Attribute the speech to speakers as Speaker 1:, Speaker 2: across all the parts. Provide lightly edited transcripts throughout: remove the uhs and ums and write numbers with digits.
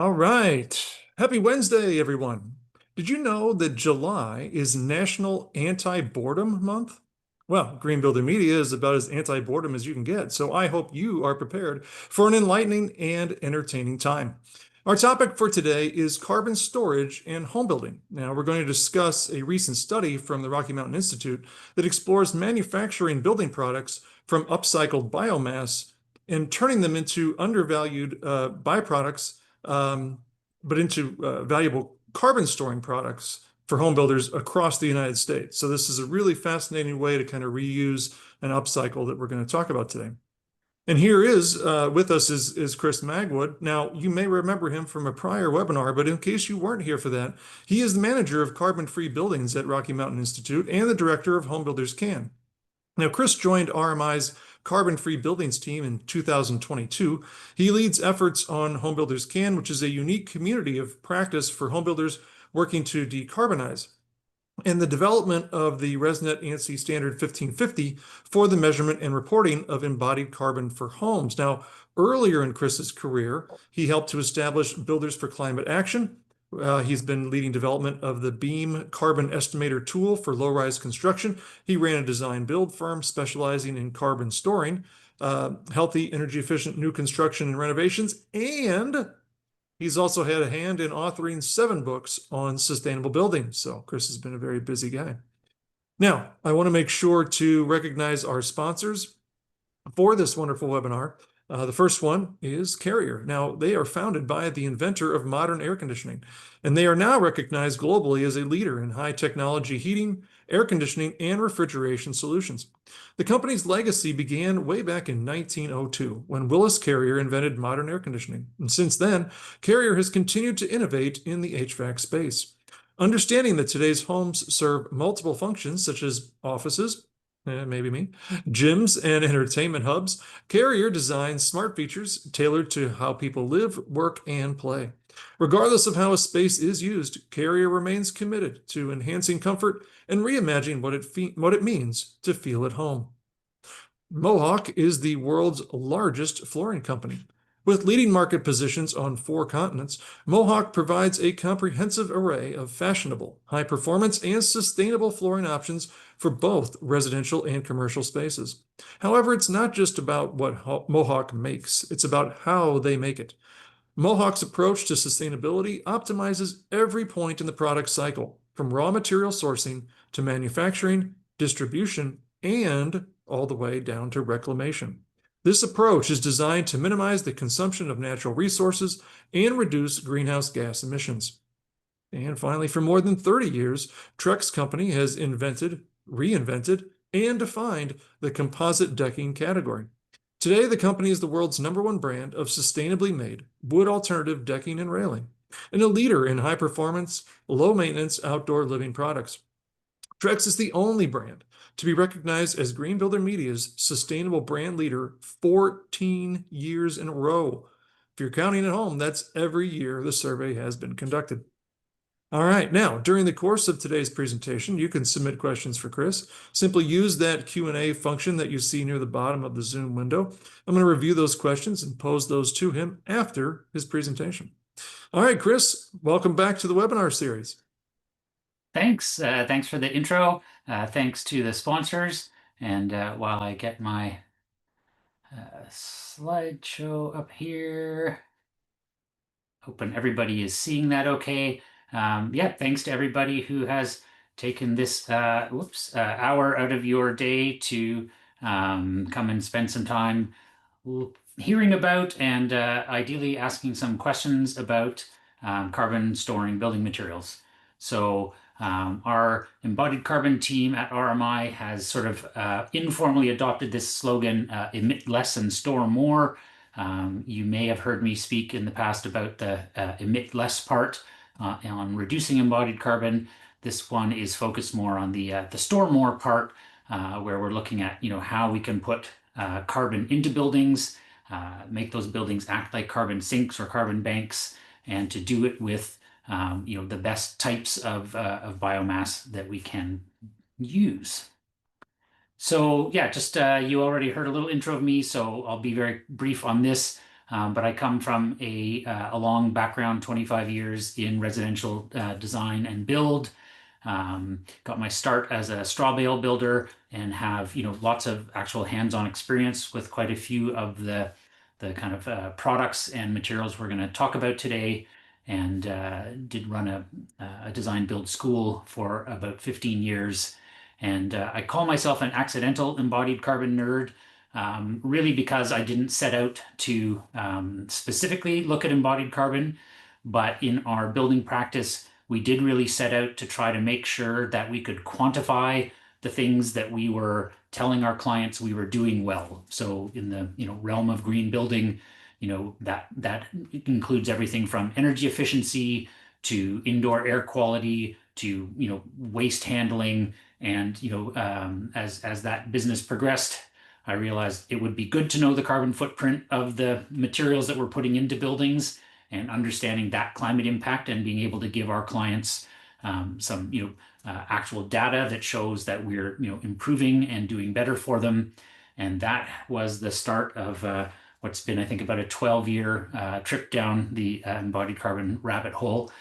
Speaker 1: All right. Happy Wednesday, everyone. Did you know that July is National Anti-Boredom Month? Well, Green Builder Media is about as anti-boredom as you can get, so I hope you are prepared for an enlightening and entertaining time. Our topic for today is carbon storage and home building. Now, we're going to discuss a recent study from the Rocky Mountain Institute that explores manufacturing building products from upcycled biomass and turning them into undervalued byproducts um, but into valuable carbon storing products for home builders across the United States. So this is a really fascinating way to kind of reuse and upcycle that we're going to talk about today. And here is with us is Chris Magwood. Now, you may remember him from a prior webinar, but in case you weren't here for that, he is the manager of carbon-free buildings at Rocky Mountain Institute and the director of Home Builders Can. Now, Chris joined RMI's Carbon-Free Buildings team in 2022. He leads efforts on Home Builders Can, which is a unique community of practice for home builders working to decarbonize, and the development of the ResNet ANSI standard 1550 for the measurement and reporting of embodied carbon for homes. Now, earlier in Chris's career, he helped to establish Builders for Climate Action. He's been leading development of the BEAM carbon estimator tool for low-rise construction. He ran a design build firm specializing in carbon storing, healthy, energy-efficient new construction and renovations, and he's also had a hand in authoring 7 books on sustainable building. So Chris has been a very busy guy. Now, I want to make sure to recognize our sponsors for this wonderful webinar. The first one is Carrier. Now, they are founded by the inventor of modern air conditioning, and they are now recognized globally as a leader in high technology heating, air conditioning, and refrigeration solutions. The company's legacy began way back in 1902 when Willis Carrier invented modern air conditioning. And since then, Carrier has continued to innovate in the HVAC space. Understanding that today's homes serve multiple functions such as offices, maybe me, gyms, and entertainment hubs, Carrier designs smart features tailored to how people live, work, and play. Regardless of how a space is used, Carrier remains committed to enhancing comfort and reimagining what it means to feel at home. Mohawk is the world's largest flooring company. With leading market positions on 4 continents, Mohawk provides a comprehensive array of fashionable, high-performance, and sustainable flooring options for both residential and commercial spaces. However, it's not just about what Mohawk makes, it's about how they make it. Mohawk's approach to sustainability optimizes every point in the product cycle, from raw material sourcing to manufacturing, distribution, and all the way down to reclamation. This approach is designed to minimize the consumption of natural resources and reduce greenhouse gas emissions. And finally, for more than 30 years, Trex Company has invented, reinvented, and defined the composite decking category. Today, the company is the world's #1 brand of sustainably made wood alternative decking and railing, and a leader in high performance, low maintenance outdoor living products. Trex is the only brand to be recognized as Green Builder Media's sustainable brand leader 14 years in a row. If you're counting at home, that's every year the survey has been conducted. All right, now, during the course of today's presentation, you can submit questions for Chris. Simply use that Q&A function that you see near the bottom of the Zoom window. I'm going to review those questions and pose those to him after his presentation. All right, Chris, welcome back to the webinar series.
Speaker 2: Thanks. Thanks for the intro. Thanks to the sponsors. And while I get my slideshow up here, hoping everybody is seeing that okay. Yeah, thanks to everybody who has taken this hour out of your day to come and spend some time hearing about and ideally asking some questions about carbon storing building materials. So our embodied carbon team at RMI has sort of informally adopted this slogan, emit less and store more. You may have heard me speak in the past about the emit less part on reducing embodied carbon. This one is focused more on the store more part, where we're looking at how we can put carbon into buildings, make those buildings act like carbon sinks or carbon banks, and to do it with the best types of biomass that we can use. So yeah, just you already heard a little intro of me, so I'll be very brief on this. But I come from a long background, 25 years in residential design and build. Got my start as a straw bale builder and have, lots of actual hands-on experience with quite a few of the kind of products and materials we're going to talk about today. And did run a design build school for about 15 years. And I call myself an accidental embodied carbon nerd, really because I didn't set out to specifically look at embodied carbon, but in our building practice, we did really set out to try to make sure that we could quantify the things that we were telling our clients we were doing well. So in the realm of green building, that includes everything from energy efficiency to indoor air quality to waste handling. And as that business progressed, I realized it would be good to know the carbon footprint of the materials that we're putting into buildings and understanding that climate impact and being able to give our clients some actual data that shows that we're improving and doing better for them. And that was the start of what's been, I think, about a 12-year trip down the embodied carbon rabbit hole,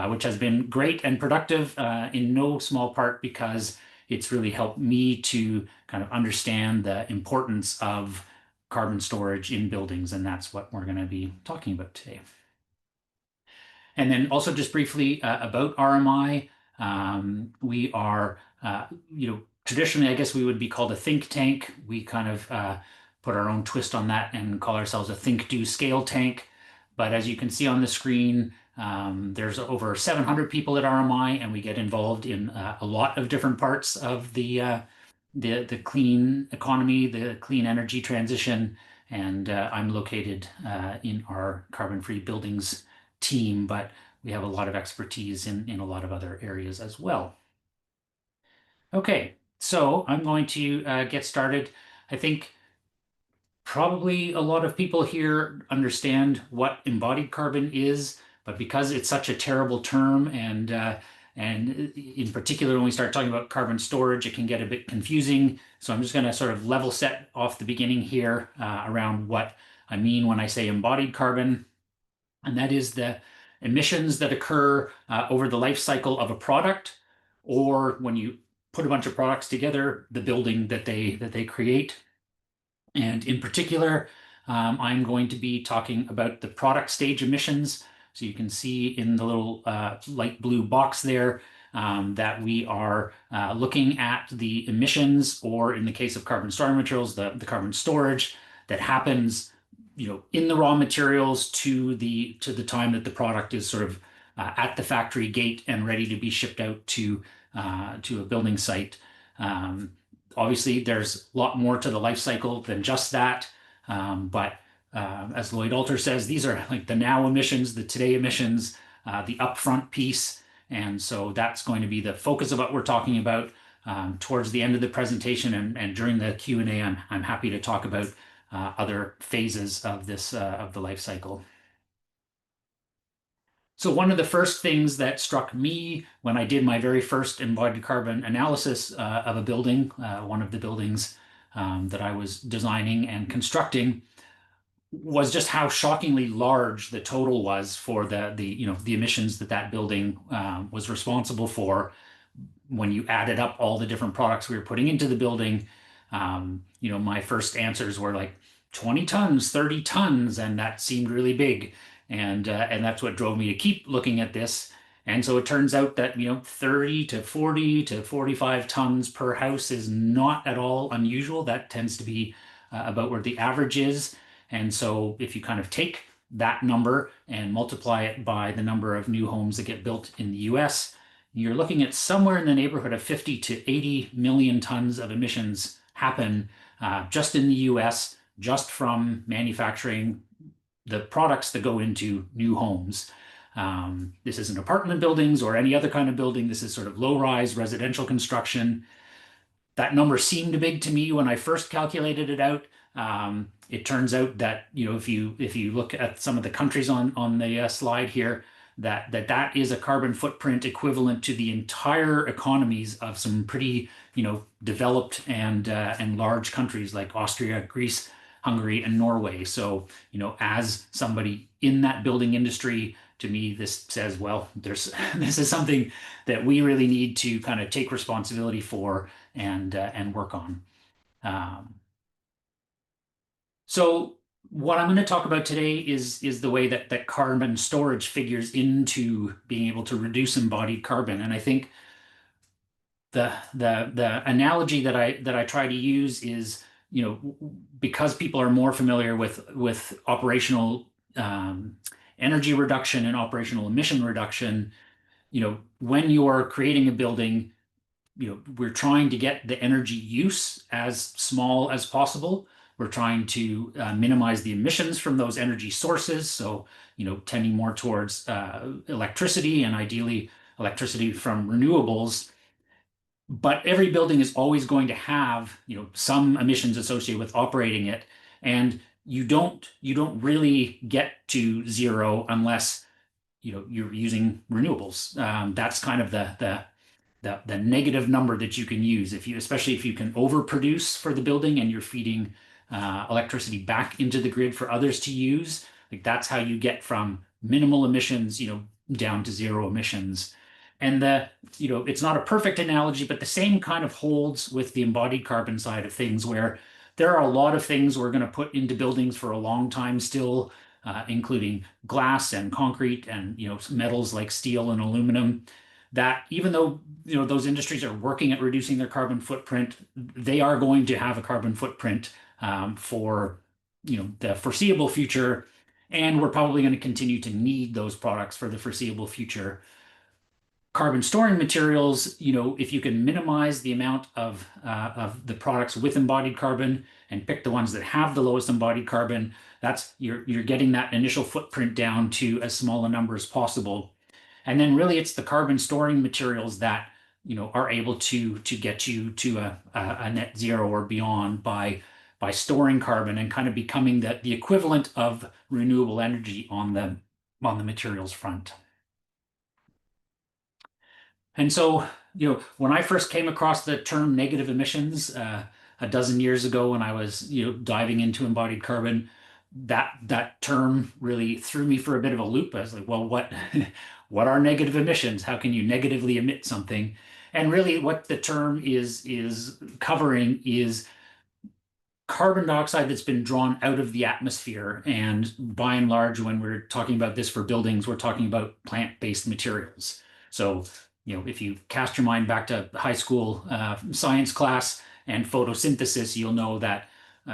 Speaker 2: which has been great and productive in no small part because it's really helped me to kind of understand the importance of carbon storage in buildings, and that's what we're going to be talking about today. And then also just briefly about RMI, we are, traditionally, I guess we would be called a think tank. We kind of put our own twist on that and call ourselves a think, do, scale tank. But as you can see on the screen, there's over 700 people at RMI, and we get involved in a lot of different parts of the clean economy, the clean energy transition. And I'm located in our carbon-free buildings team, but we have a lot of expertise in a lot of other areas as well. Okay, so I'm going to get started. I think probably a lot of people here understand what embodied carbon is, but because it's such a terrible term, and in particular when we start talking about carbon storage, it can get a bit confusing. So I'm just going to sort of level set off the beginning here around what I mean when I say embodied carbon, and that is the emissions that occur over the life cycle of a product, or when you put a bunch of products together, the building that they create. And in particular, I'm going to be talking about the product stage emissions. So you can see in the little light blue box there that we are looking at the emissions, or in the case of carbon storage materials, the carbon storage that happens in the raw materials to the time that the product is sort of at the factory gate and ready to be shipped out to a building site. Obviously, there's a lot more to the life cycle than just that. But as Lloyd Alter says, these are like the now emissions, the today emissions, the upfront piece. And so that's going to be the focus of what we're talking about towards the end of the presentation. And during the Q&A, I'm happy to talk about other phases of this of the life cycle. So one of the first things that struck me when I did my very first embodied carbon analysis of a building, one of the buildings that I was designing and constructing, was just how shockingly large the total was for the emissions that building was responsible for when you added up all the different products we were putting into the building. My first answers were like 20 tons, 30 tons, and that seemed really big. And that's what drove me to keep looking at this. And so it turns out that 30 to 40 to 45 tons per house is not at all unusual. That tends to be about where the average is. And so if you kind of take that number and multiply it by the number of new homes that get built in the US, you're looking at somewhere in the neighborhood of 50 to 80 million tons of emissions happen just in the US, just from manufacturing the products that go into new homes. This isn't apartment buildings or any other kind of building. This is sort of low-rise residential construction. That number seemed big to me when I first calculated it out. It turns out that if you look at some of the countries on the slide here, that is a carbon footprint equivalent to the entire economies of some pretty developed and large countries like Austria, Greece, Hungary and Norway. So, as somebody in that building industry, to me, this says, well, there's this is something that we really need to kind of take responsibility for and work on. Um, so what I'm going to talk about today is the way that carbon storage figures into being able to reduce embodied carbon. And I think the analogy that I try to use is, because people are more familiar with operational energy reduction and operational emission reduction, when you're creating a building, we're trying to get the energy use as small as possible. We're trying to minimize the emissions from those energy sources. So, tending more towards electricity and ideally electricity from renewables. But every building is always going to have, some emissions associated with operating it. And you don't really get to zero unless, you're using renewables. That's kind of the negative number that you can use, especially if you can overproduce for the building and you're feeding electricity back into the grid for others to use. Like, that's how you get from minimal emissions, down to zero emissions. And it's not a perfect analogy, but the same kind of holds with the embodied carbon side of things, where there are a lot of things we're going to put into buildings for a long time still, including glass and concrete and, metals like steel and aluminum, that even though, those industries are working at reducing their carbon footprint, they are going to have a carbon footprint for, the foreseeable future. And we're probably going to continue to need those products for the foreseeable future. Carbon storing materials, if you can minimize the amount of the products with embodied carbon and pick the ones that have the lowest embodied carbon, that's you're getting that initial footprint down to as small a number as possible. And then really it's the carbon storing materials that, are able to get you to a net zero or beyond by storing carbon and kind of becoming the equivalent of renewable energy on the materials front. And so, when I first came across the term negative emissions a dozen years ago, when I was, diving into embodied carbon, that term really threw me for a bit of a loop. I was like, well, what what are negative emissions? How can you negatively emit something? And really, what the term is covering is carbon dioxide that's been drawn out of the atmosphere. And by and large, when we're talking about this for buildings, we're talking about plant-based materials. So, if you cast your mind back to high school science class and photosynthesis, you'll know that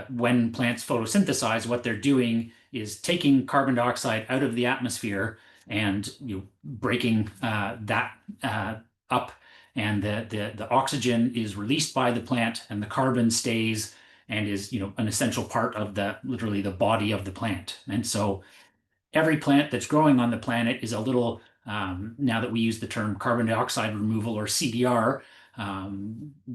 Speaker 2: when plants photosynthesize, what they're doing is taking carbon dioxide out of the atmosphere and breaking that up, and the oxygen is released by the plant, and the carbon stays and is an essential part of literally the body of the plant. And so every plant that's growing on the planet is a little, now that we use the term carbon dioxide removal or CDR,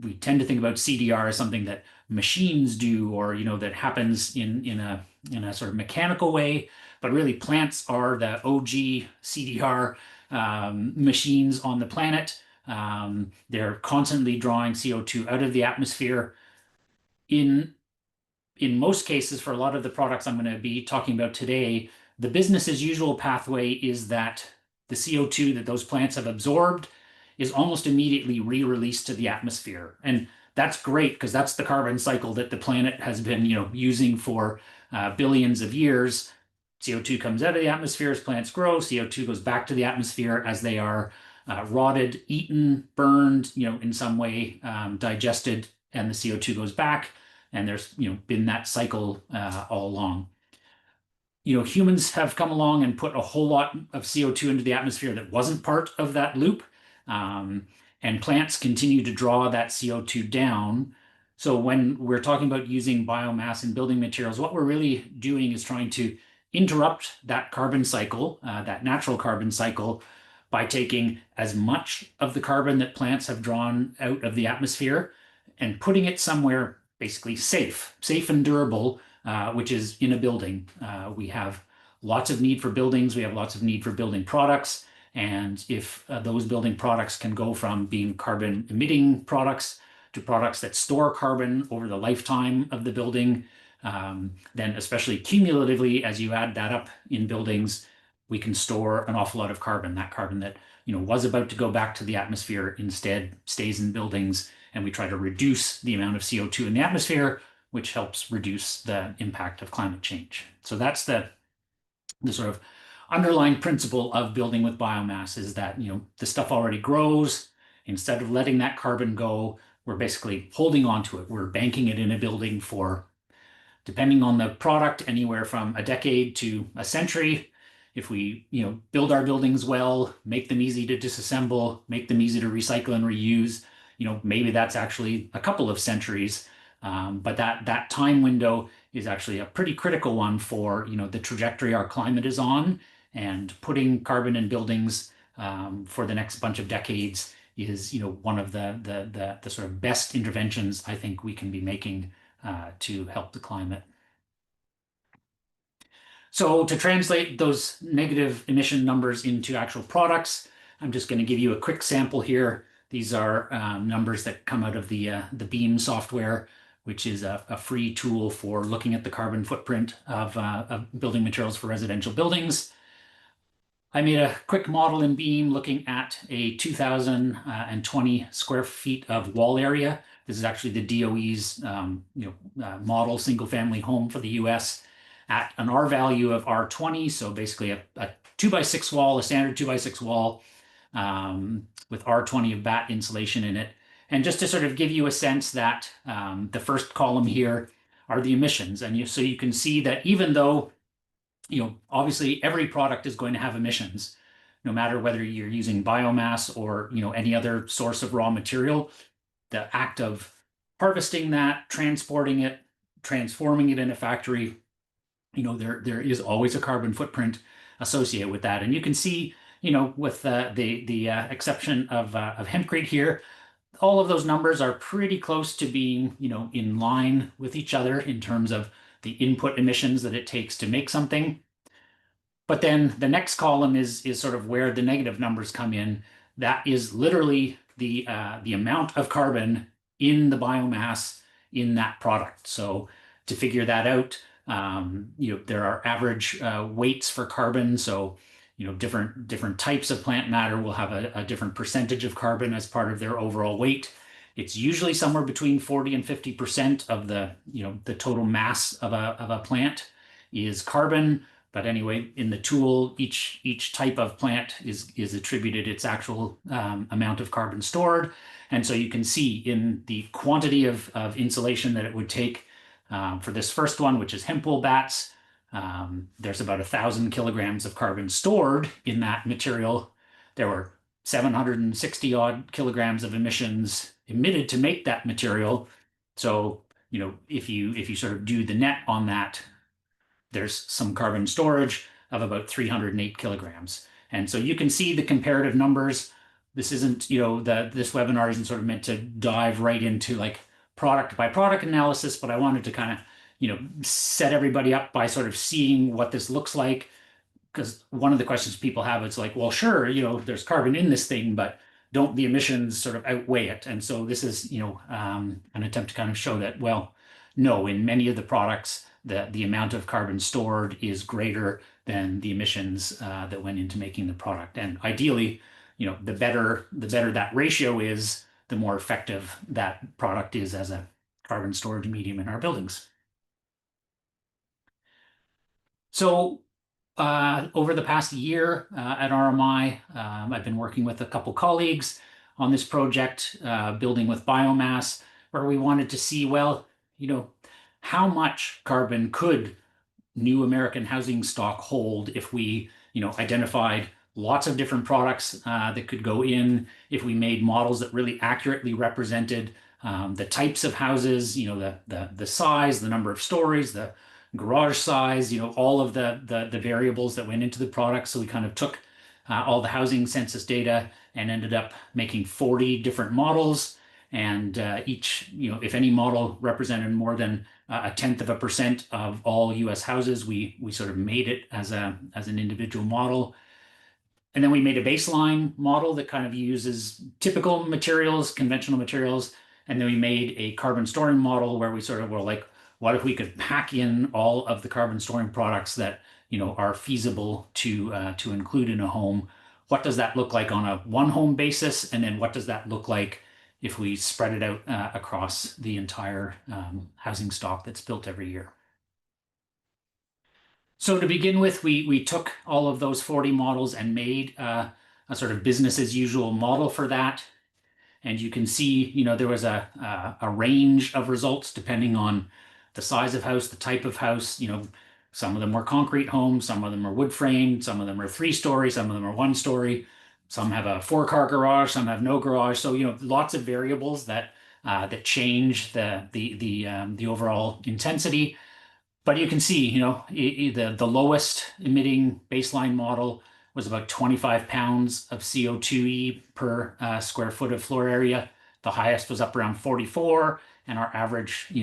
Speaker 2: we tend to think about CDR as something that machines do, or that happens in a sort of mechanical way. But really, plants are the OG CDR machines on the planet. They're constantly drawing CO2 out of the atmosphere. In most cases, for a lot of the products I'm going to be talking about today, the business as usual pathway is that the CO2 that those plants have absorbed is almost immediately re-released to the atmosphere. And that's great, because that's the carbon cycle that the planet has been, using for billions of years. CO2 comes out of the atmosphere as plants grow. CO2 goes back to the atmosphere as they are rotted, eaten, burned, in some way, digested, and the CO2 goes back. And there's, been that cycle all along. Humans have come along and put a whole lot of CO2 into the atmosphere that wasn't part of that loop. And plants continue to draw that CO2 down. So when we're talking about using biomass in building materials, what we're really doing is trying to interrupt that carbon cycle, that natural carbon cycle, by taking as much of the carbon that plants have drawn out of the atmosphere and putting it somewhere basically safe and durable, which is in a building. We have lots of need for buildings. We have lots of need for building products. And if those building products can go from being carbon emitting products to products that store carbon over the lifetime of the building, then especially cumulatively, as you add that up in buildings, we can store an awful lot of carbon. That carbon that was about to go back to the atmosphere instead stays in buildings, and we try to reduce the amount of CO2 in the atmosphere, which helps reduce the impact of climate change. So that's the sort of underlying principle of building with biomass is that the stuff already grows. Instead of letting that carbon go, we're basically holding on to it. We're banking it in a building for, depending on the product, anywhere from a decade to a century. If we, build our buildings well, make them easy to disassemble, make them easy to recycle and reuse, maybe that's actually a couple of centuries. But that time window is actually a pretty critical one for, the trajectory our climate is on, and putting carbon in buildings for the next bunch of decades is, one of the sort of best interventions I think we can be making to help the climate. So to translate those negative emission numbers into actual products, I'm just going to give you a quick sample here. These are numbers that come out of the Beam software, which is a free tool for looking at the carbon footprint of building materials for residential buildings. I made a quick model in Beam looking at a 2,020 square feet of wall area. This is actually the DOE's model single family home for the US at an R value of R20. So basically a 2x6 wall, a standard 2x6 wall with R20 of batt insulation in it. And just to sort of give you a sense that the first column here are the emissions. And so you can see that even though obviously every product is going to have emissions, no matter whether you're using biomass or, any other source of raw material. The act of harvesting that, transporting it, transforming it in a factory, there is always a carbon footprint associated with that. And you can see, with the exception of hempcrete here, all of those numbers are pretty close to being, in line with each other in terms of the input emissions that it takes to make something. But then the next column is sort of where the negative numbers come in. That is literally the amount of carbon in the biomass in that product. So to figure that out, there are average weights for carbon. So different types of plant matter will have a different percentage of carbon as part of their overall weight. It's usually somewhere between 40 and 50% of the total mass of a plant is carbon. But anyway, in the tool, each type of plant is attributed its actual amount of carbon stored. And so you can see in the quantity of insulation that it would take for this first one, which is hemp wool bats, there's about 1,000 kilograms of carbon stored in that material. There were 760 odd kilograms of emissions emitted to make that material. So, if you sort of do the net on that, there's some carbon storage of about 308 kilograms. And so you can see the comparative numbers. This isn't, this webinar isn't sort of meant to dive right into like product by product analysis, but I wanted to kind of, set everybody up by sort of seeing what this looks like. Because one of the questions people have is like, well, sure, there's carbon in this thing, but don't the emissions sort of outweigh it? And so this is, an attempt to kind of show that, well, no, in many of the products, the amount of carbon stored is greater than the emissions that went into making the product. And ideally, the better that ratio is, the more effective that product is as a carbon storage medium in our buildings. So over the past year at RMI, I've been working with a couple colleagues on this project, building with biomass, where we wanted to see, well, how much carbon could new American housing stock hold if we, identified lots of different products that could go in, if we made models that really accurately represented the types of houses, the size, the number of stories, the garage size, all of the variables that went into the product. So we kind of took all the housing census data and ended up making 40 different models. And each, if any model represented more than 0.1% of all US houses, we sort of made it as an individual model. And then we made a baseline model that kind of uses typical materials, conventional materials. And then we made a carbon storing model where we sort of were like, what if we could pack in all of the carbon storing products that are feasible to include in a home? What does that look like on a one home basis? And then what does that look like if we spread it out across the entire housing stock that's built every year? So to begin with, we took all of those 40 models and made a sort of business as usual model for that. And you can see, there was a range of results depending on the size of house, the type of house. Some of them were concrete homes, some of them are wood framed, some of them are 3 story, some of them are 1 story. Some have a 4-car garage, some have no garage. So, lots of variables that change the overall intensity. But you can see, the lowest emitting baseline model was about 25 pounds of CO2e per square foot of floor area. The highest was up around 44, and our average,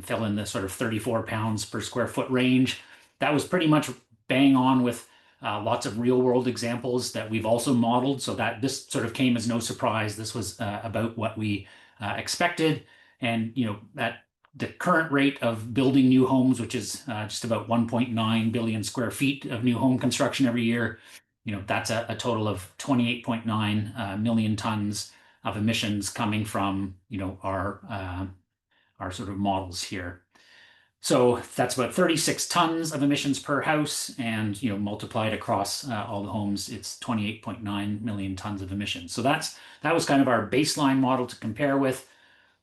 Speaker 2: fell in the sort of 34 pounds per square foot range. That was pretty much bang on with lots of real world examples that we've also modeled, so that this sort of came as no surprise. This was about what we expected. And, at the current rate of building new homes, which is just about 1.9 billion square feet of new home construction every year, that's a total of 28.9 million tons of emissions coming from, our sort of models here. So that's about 36 tons of emissions per house, and multiplied across all the homes, it's 28.9 million tons of emissions. So that was kind of our baseline model to compare with.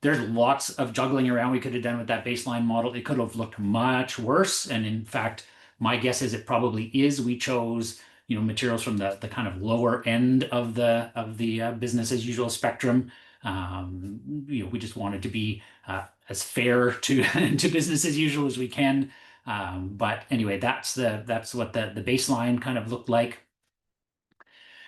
Speaker 2: There's lots of juggling around we could have done with that baseline model. It could have looked much worse. And in fact, my guess is it probably is. We chose, materials from the kind of lower end of the business as usual spectrum. We just wanted to be as fair to to business as usual as we can. But anyway, that's what the baseline kind of looked like.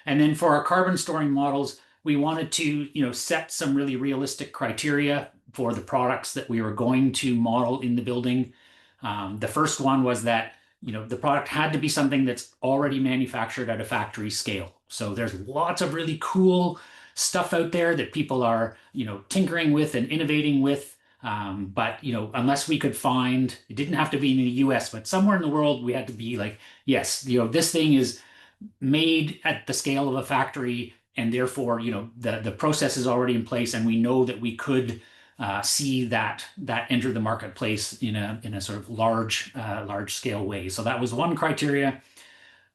Speaker 2: And then for our carbon storing models, we wanted to, set some really realistic criteria for the products that we were going to model in the building. The first one was that, the product had to be something that's already manufactured at a factory scale. So there's lots of really cool stuff out there that people are, tinkering with and innovating with. But, unless we could find, it didn't have to be in the US, but somewhere in the world, we had to be like, yes, this thing is made at the scale of a factory, and therefore, the process is already in place, and we know that we could see that enter the marketplace in a sort of large scale way. So that was one criteria.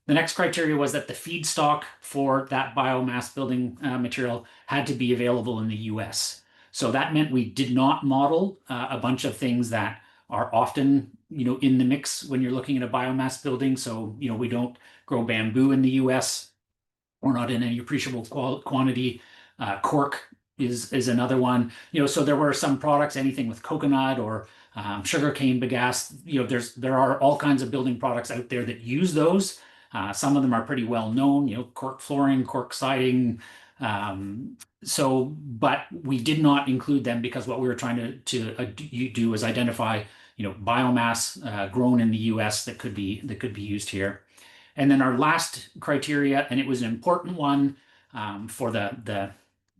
Speaker 2: The next criteria was that the feedstock for that biomass building material had to be available in the US. So that meant we did not model a bunch of things that are often, in the mix when you're looking at a biomass building. So, we don't grow bamboo in the US, or not in any appreciable quantity. Cork is another one. So there were some products, anything with coconut or sugarcane bagasse. There are all kinds of building products out there that use those. Some of them are pretty well known. Cork flooring, cork siding. But we did not include them because what we were trying to do is identify, biomass grown in the U.S. that could be used here. And then our last criteria, and it was an important one for the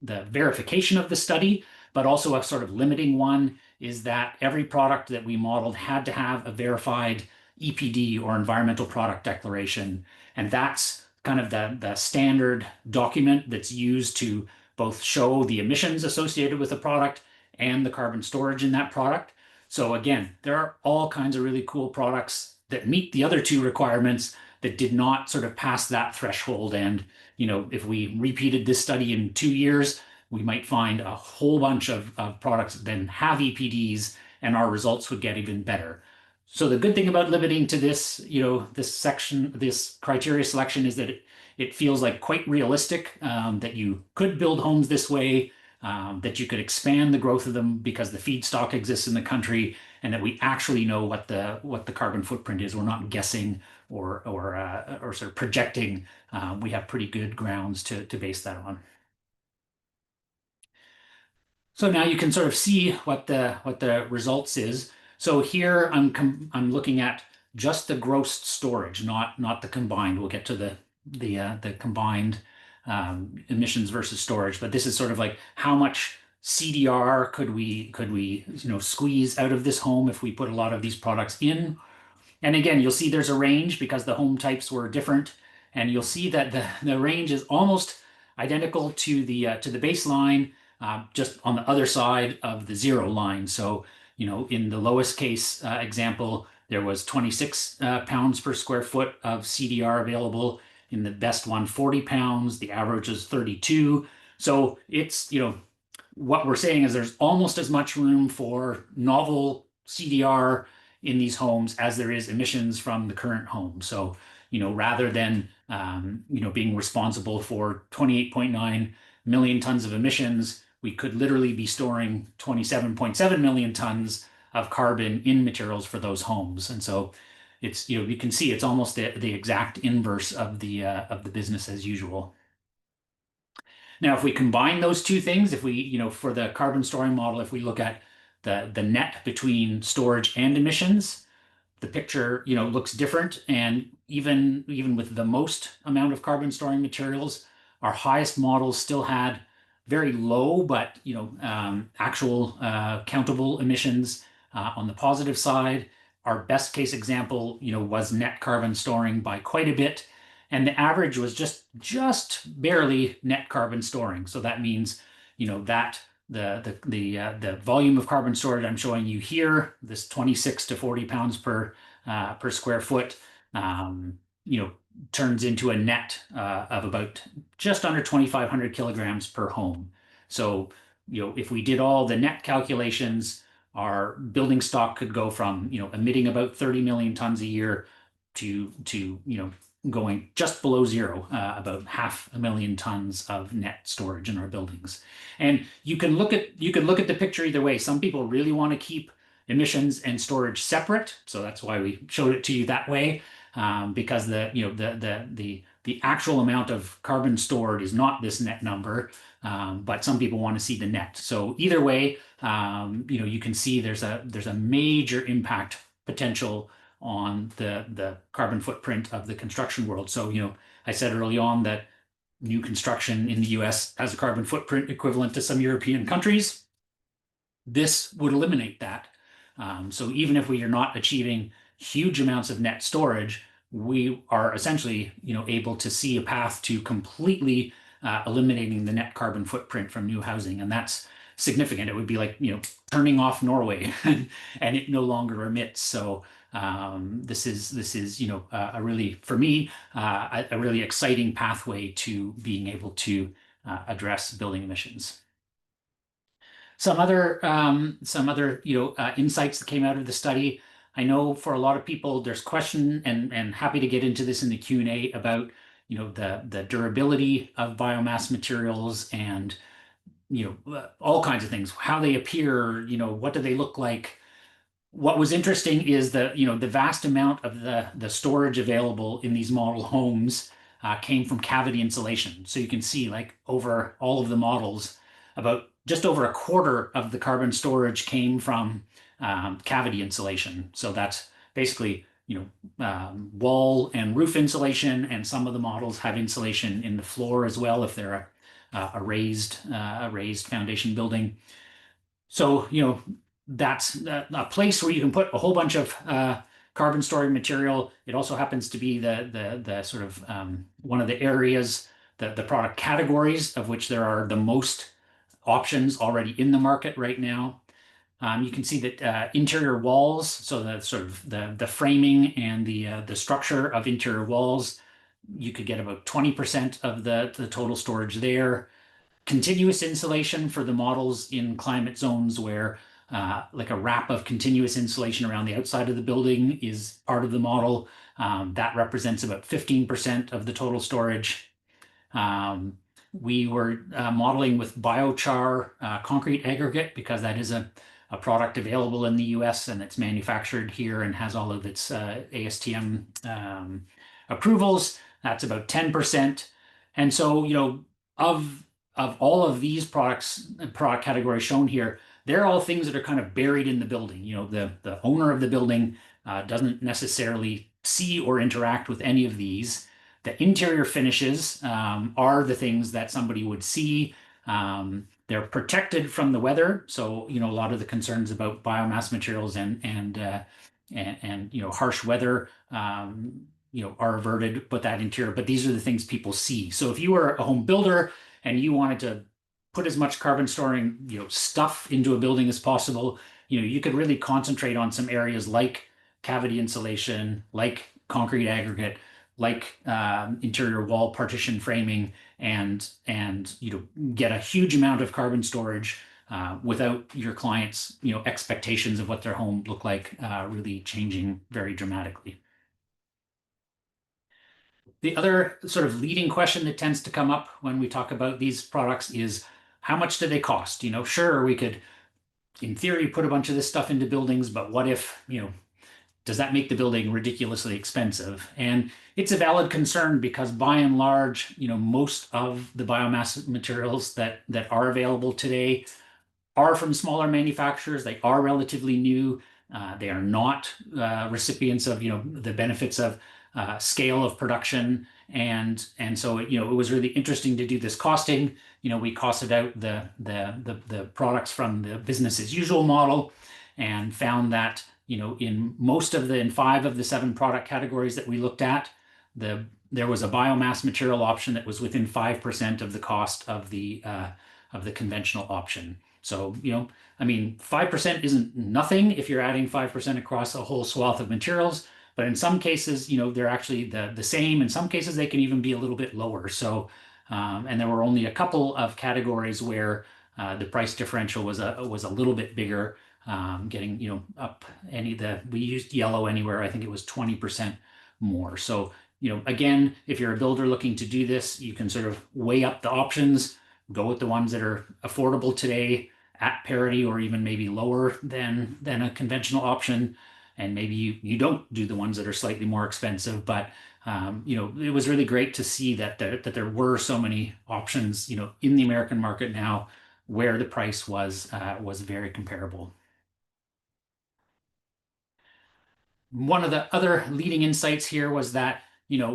Speaker 2: verification of the study, but also a sort of limiting one, is that every product that we modeled had to have a verified EPD, or environmental product declaration. And that's kind of the standard document that's used to both show the emissions associated with the product and the carbon storage in that product. So again, there are all kinds of really cool products that meet the other two requirements that did not sort of pass that threshold. And, if we repeated this study in 2 years, we might find a whole bunch of products that then have EPDs, and our results would get even better. So the good thing about limiting to this, this criteria selection, is that it feels like quite realistic, that you could build homes this way, that you could expand the growth of them because the feedstock exists in the country, and that we actually know what the carbon footprint is. We're not guessing or sort of projecting. We have pretty good grounds to base that on. So now you can sort of see what the results is. So here I'm looking at just the gross storage, not the combined. We'll get to the combined emissions versus storage, but this is sort of like how much CDR could we squeeze out of this home if we put a lot of these products in? And again, you'll see there's a range because the home types were different, and you'll see that the range is almost identical to the baseline, just on the other side of the zero line. So, in the lowest case example, there was 26 pounds per square foot of CDR available. In the best one, 40 pounds. The average is 32. So it's, what we're saying is there's almost as much room for novel CDR in these homes as there is emissions from the current home. So, rather than being responsible for 28.9 million tons of emissions, we could literally be storing 27.7 million tons of carbon in materials for those homes. And so it's, you can see it's almost the exact inverse of the business as usual. Now, if we combine those two things, if we, for the carbon storing model, if we look at the net between storage and emissions, the picture, looks different. And even with the most amount of carbon storing materials, our highest models still had very low, but actual countable emissions on the positive side. Our best case example, was net carbon storing by quite a bit, and the average was just barely net carbon storing. So that means, that the volume of carbon stored I'm showing you here, this 26 to 40 pounds per square foot, um, you know, turns into a net of about just under 2,500 kilograms per home. So, if we did all the net calculations, our building stock could go from, emitting about 30 million tons a year to going just below zero, about 500,000 tons of net storage in our buildings. And you can look at the picture either way. Some people really want to keep emissions and storage separate, so that's why we showed it to you that way, because the actual amount of carbon stored is not this net number, but some people want to see the net. So either way, you can see there's a major impact potential on the carbon footprint of the construction world. So, I said early on that new construction in the US has a carbon footprint equivalent to some European countries. This would eliminate that. So even if we are not achieving huge amounts of net storage, we are essentially, able to see a path to completely eliminating the net carbon footprint from new housing, and that's significant. It would be like, turning off Norway, and it no longer emits. So this is a really, for me, a really exciting pathway to being able to address building emissions. Some other insights that came out of the study. I know for a lot of people there's question, and happy to get into this in the Q&A about the durability of biomass materials, and all kinds of things, how they appear, what do they look like. What was interesting is the vast amount of the storage available in these model homes came from cavity insulation. So you can see, like, over all of the models, about just over a quarter of the carbon storage came from cavity insulation. So that's basically, wall and roof insulation, and some of the models have insulation in the floor as well if they're a raised foundation building. So, that's a place where you can put a whole bunch of carbon storing material. It also happens to be the sort of one of the areas, the product categories of which there are the most options already in the market right now. You can see that interior walls, so the sort of the framing and the structure of interior walls, you could get about 20% of the total storage there. Continuous insulation for the models in climate zones where like a wrap of continuous insulation around the outside of the building is part of the model. That represents about 15% of the total storage. We were modeling with biochar concrete aggregate because that is a product available in the US, and it's manufactured here and has all of its ASTM approvals. That's about 10%. And so, of all of these product categories shown here, they're all things that are kind of buried in the building. The owner of the building doesn't necessarily see or interact with any of these. The interior finishes are the things that somebody would see. they're protected from the weather. So, a lot of the concerns about biomass materials and harsh weather, are averted, put that interior. But these are the things people see. So if you were a home builder and you wanted to put as much carbon storing, stuff into a building as possible, you could really concentrate on some areas like cavity insulation, like concrete aggregate, like interior wall partition framing, and get a huge amount of carbon storage without your clients' expectations of what their home look like really changing very dramatically. The other sort of leading question that tends to come up when we talk about these products is how much do they cost? Sure, we could, in theory, put a bunch of this stuff into buildings, but what if, does that make the building ridiculously expensive? And it's a valid concern because by and large, most of the biomass materials that are available today are from smaller manufacturers. They are relatively new. They are not recipients of the benefits of scale of production, and so it was really interesting to do this costing. We costed out the products from the business as usual model, and found that in 5 of the 7 product categories that we looked at, there was a biomass material option that was within 5% of the cost of the conventional option. So, 5% isn't nothing if you're adding 5% across a whole swath of materials, but in some cases, they're actually the same. In some cases, they can even be a little bit lower. So, and there were only a couple of categories where the price differential was a little bit bigger, getting, up we used yellow anywhere. I think it was 20% more. So, again, if you're a builder looking to do this, you can sort of weigh up the options, go with the ones that are affordable today at parity or even maybe lower than a conventional option. And maybe you don't do the ones that are slightly more expensive, but it was really great to see that there were so many options, in the American market now where the price was very comparable. One of the other leading insights here was that,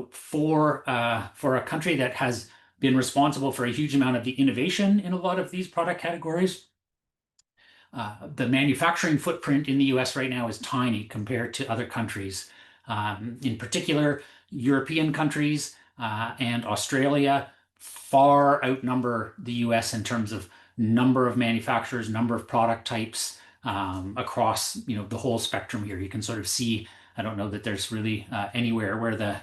Speaker 2: for a country that has been responsible for a huge amount of the innovation in a lot of these product categories, the manufacturing footprint in the US right now is tiny compared to other countries. In particular, European countries and Australia far outnumber the US in terms of number of manufacturers, number of product types across the whole spectrum here. You can sort of see, I don't know that there's really anywhere where the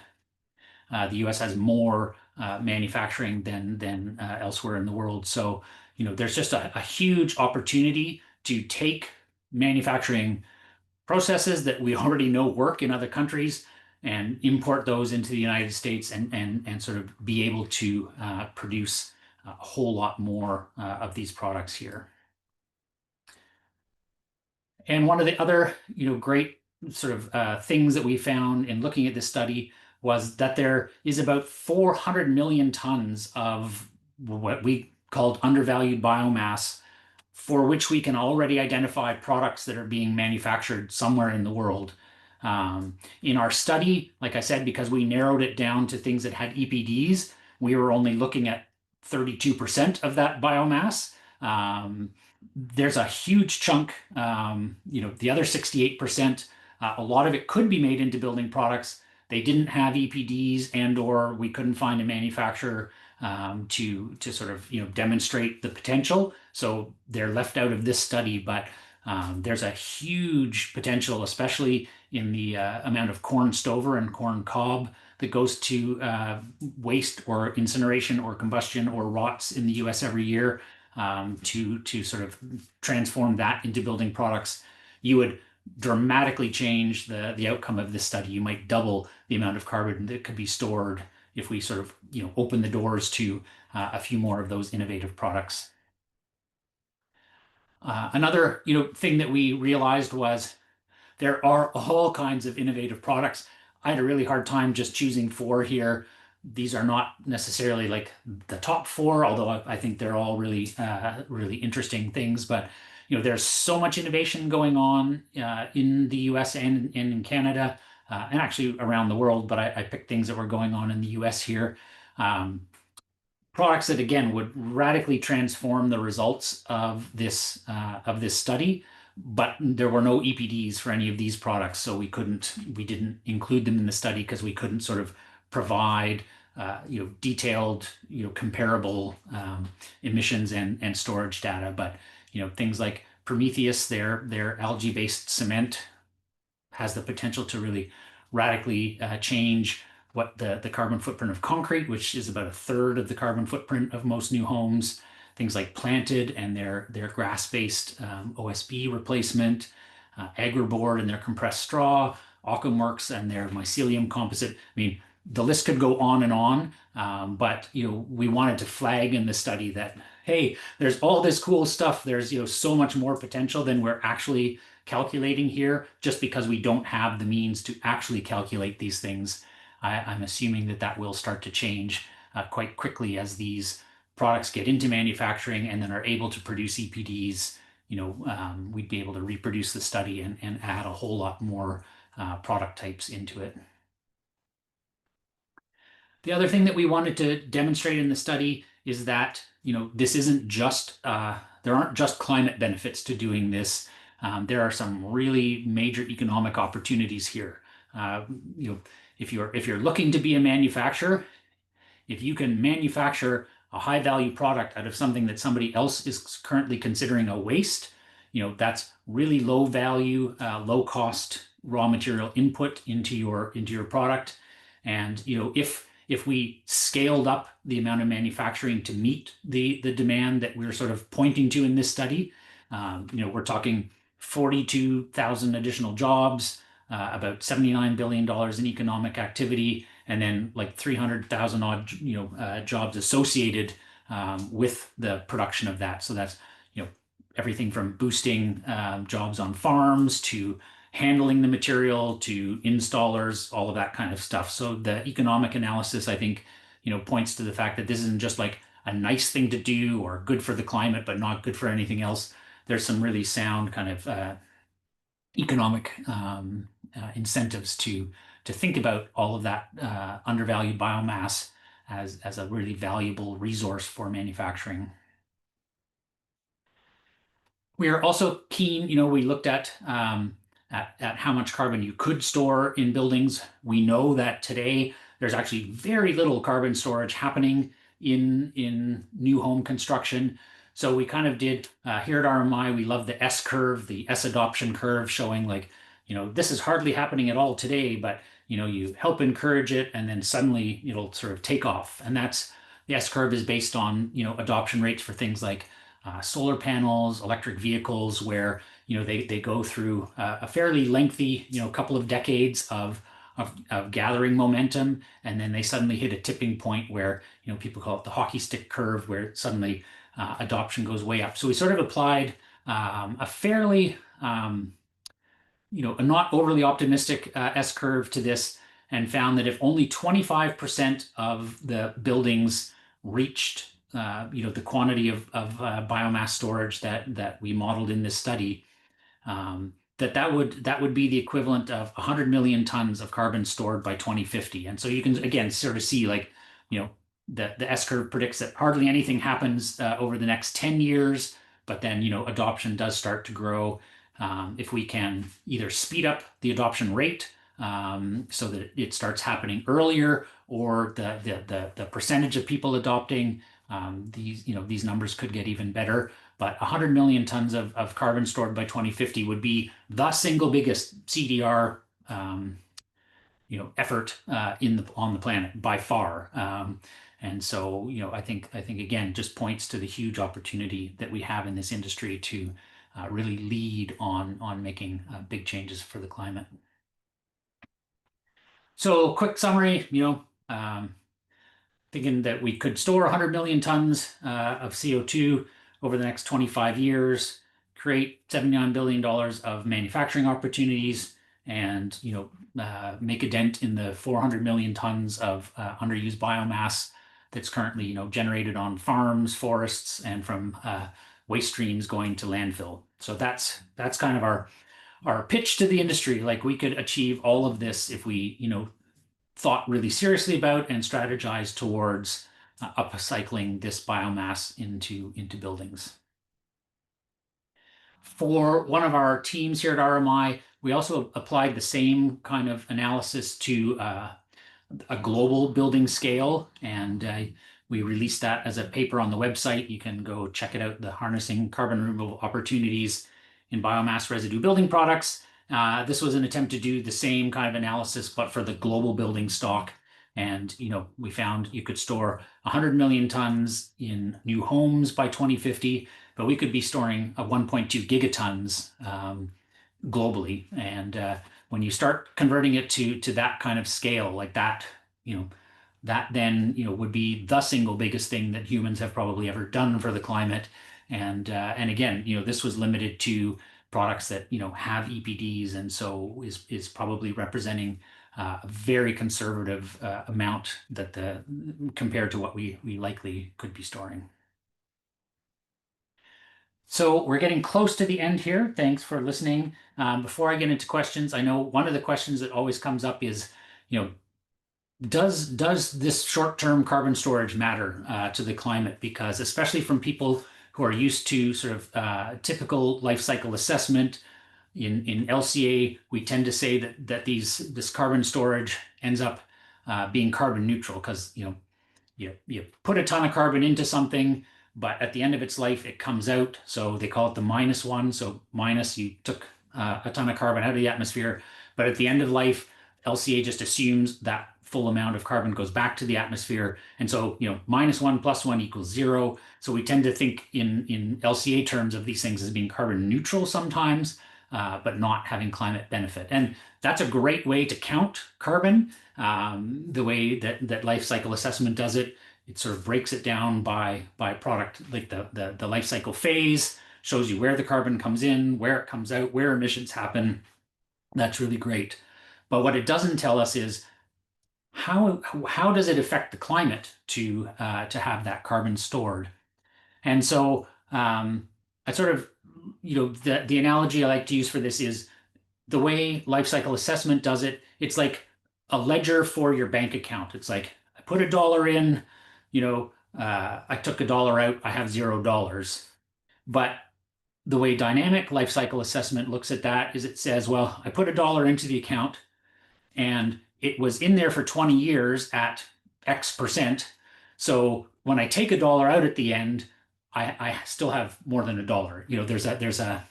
Speaker 2: US has more manufacturing than elsewhere in the world. So, there's just a huge opportunity to take manufacturing processes that we already know work in other countries and import those into the United States and sort of be able to produce a whole lot more of these products here. And one of the other, great sort of things that we found in looking at this study was that there is about 400 million tons of what we called undervalued biomass, for which we can already identify products that are being manufactured somewhere in the world. In our study, like I said, because we narrowed it down to things that had EPDs, we were only looking at 32% of that biomass. There's a huge chunk, the other 68%, a lot of it could be made into building products. They didn't have EPDs and/or we couldn't find a manufacturer to sort of demonstrate the potential. So they're left out of this study, but there's a huge potential, especially in the amount of corn stover and corn cob that goes to waste or incineration or combustion or rots in the US every year, to sort of transform that into building products. You would dramatically change the outcome of this study. You might double the amount of carbon that could be stored if we sort of open the doors to a few more of those innovative products. Another thing that we realized was there are all kinds of innovative products. I had a really hard time just choosing 4 here. These are not necessarily like the top 4, although I think they're all really really interesting things. But there's so much innovation going on in the US and in Canada, and actually around the world. But I picked things that were going on in the US here. products that again would radically transform the results of this study. But there were no EPDs for any of these products, so we didn't include them in the study because we couldn't sort of provide detailed, comparable emissions and storage data. But things like Prometheus, their algae-based cement has the potential to really radically change what the carbon footprint of concrete, which is about a third of the carbon footprint of most new homes. Things like Planted and their grass-based OSB replacement, Agriboard and their compressed straw, Aquamworks and their mycelium composite. I mean, the list could go on and on, but we wanted to flag in the study that hey, there's all this cool stuff. There's so much more potential than we're actually calculating here, just because we don't have the means to actually calculate these things. I'm assuming that that will start to change quite quickly as these products get into manufacturing and then are able to produce EPDs. We'd be able to reproduce the study and add a whole lot more product types into it. The other thing that we wanted to demonstrate in the study is that, this isn't just, there aren't just climate benefits to doing this. There are some really major economic opportunities here. Uh, you know, if you're looking to be a manufacturer, if you can manufacture a high value product out of something that somebody else is currently considering a waste, that's really low value, low cost raw material input into your product. And if we scaled up the amount of manufacturing to meet the demand that we're sort of pointing to in this study, we're talking 42,000 additional jobs, about $79 billion in economic activity, and then like 300,000 odd jobs associated with the production of that. So that's everything from boosting jobs on farms to handling the material to installers, all of that kind of stuff. So the economic analysis, I think, points to the fact that this isn't just like a nice thing to do or good for the climate, but not good for anything else. There's some really sound kind of economic incentives to think about all of that undervalued biomass as a really valuable resource for manufacturing. We are also keen, we looked at how much carbon you could store in buildings. We know that today there's actually very little carbon storage happening in new home construction. So we kind of did here at RMI, we love the S curve, the S adoption curve, showing like, this is hardly happening at all today, but you help encourage it, and then suddenly it'll sort of take off. And that's the S curve is based on adoption rates for things like solar panels, electric vehicles, where they go through a fairly lengthy couple of decades of gathering momentum, and then they suddenly hit a tipping point where people call it the hockey stick curve, where suddenly adoption goes way up. So we sort of applied a fairly a not overly optimistic S curve to this, and found that if only 25% of the buildings reached the quantity of biomass storage that we modeled in this study, that would be the equivalent of 100 million tons of carbon stored by 2050. And so you can again sort of see like the S curve predicts that hardly anything happens over the next 10 years, but then adoption does start to grow. If we can either speed up the adoption rate so that it starts happening earlier, or the percentage of people adopting, these numbers could get even better. But 100 million tons of carbon stored by 2050 would be the single biggest CDR effort on the planet by far. And so I think again just points to the huge opportunity that we have in this industry to really lead on making big changes for the climate. So quick summary, thinking that we could store 100 million tons of CO2 over the next 25 years, create $79 billion of manufacturing opportunities, and make a dent in the 400 million tons of underused biomass that's currently generated on farms, forests, and from waste streams going to landfill. So that's kind of our pitch to the industry. Like, we could achieve all of this if we thought really seriously about and strategized towards upcycling this biomass into buildings. For one of our teams here at RMI, we also applied the same kind of analysis to a global building scale, and we released that as a paper on the website. You can go check it out, the Harnessing Carbon Removal Opportunities in Biomass Residue Building Products. This was an attempt to do the same kind of analysis, but for the global building stock. And we found you could store 100 million tons in new homes by 2050, but we could be storing 1.2 gigatons globally. And when you start converting it to that kind of scale, like that, that then would be the single biggest thing that humans have probably ever done for the climate. And again, this was limited to products that have EPDs, and so is probably representing a very conservative amount that compared to what we likely could be storing. So we're getting close to the end here. Thanks for listening. Before I get into questions, I know one of the questions that always comes up is, does this short-term carbon storage matter to the climate? Because especially from people who are used to sort of typical life cycle assessment in LCA, we tend to say that this carbon storage ends up being carbon neutral because you put a ton of carbon into something, but at the end of its life, it comes out. So they call it the -1. So minus, you took a ton of carbon out of the atmosphere, but at the end of life, LCA just assumes that full amount of carbon goes back to the atmosphere. And so, -1 plus 1 equals 0. So we tend to think in LCA terms of these things as being carbon neutral sometimes, but not having climate benefit. And that's a great way to count carbon. The way that life cycle assessment does it, it sort of breaks it down by product, like the life cycle phase, shows you where the carbon comes in, where it comes out, where emissions happen. That's really great. But what it doesn't tell us is how does it affect the climate to have that carbon stored? And so I sort of, the analogy I like to use for this is the way life cycle assessment does it. It's like a ledger for your bank account. It's like I put $1 in, I took $1 out, I have $0. But the way dynamic life cycle assessment looks at that is it says, well, I put $1 into the account and it was in there for 20 years at X%. So when I take $1 out at the end, I still have more than $1. There's a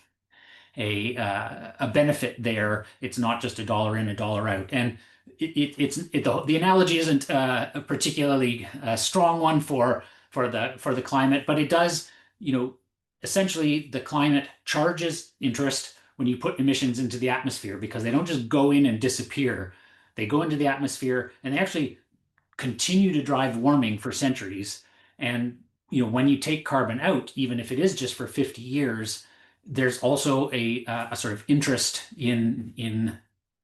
Speaker 2: benefit there. It's not just $1 in, $1 out. And the analogy isn't a particularly strong one for the climate, but it does, essentially the climate charges interest when you put emissions into the atmosphere because they don't just go in and disappear. They go into the atmosphere and they actually continue to drive warming for centuries. And when you take carbon out, even if it is just for 50 years, there's also a sort of interest in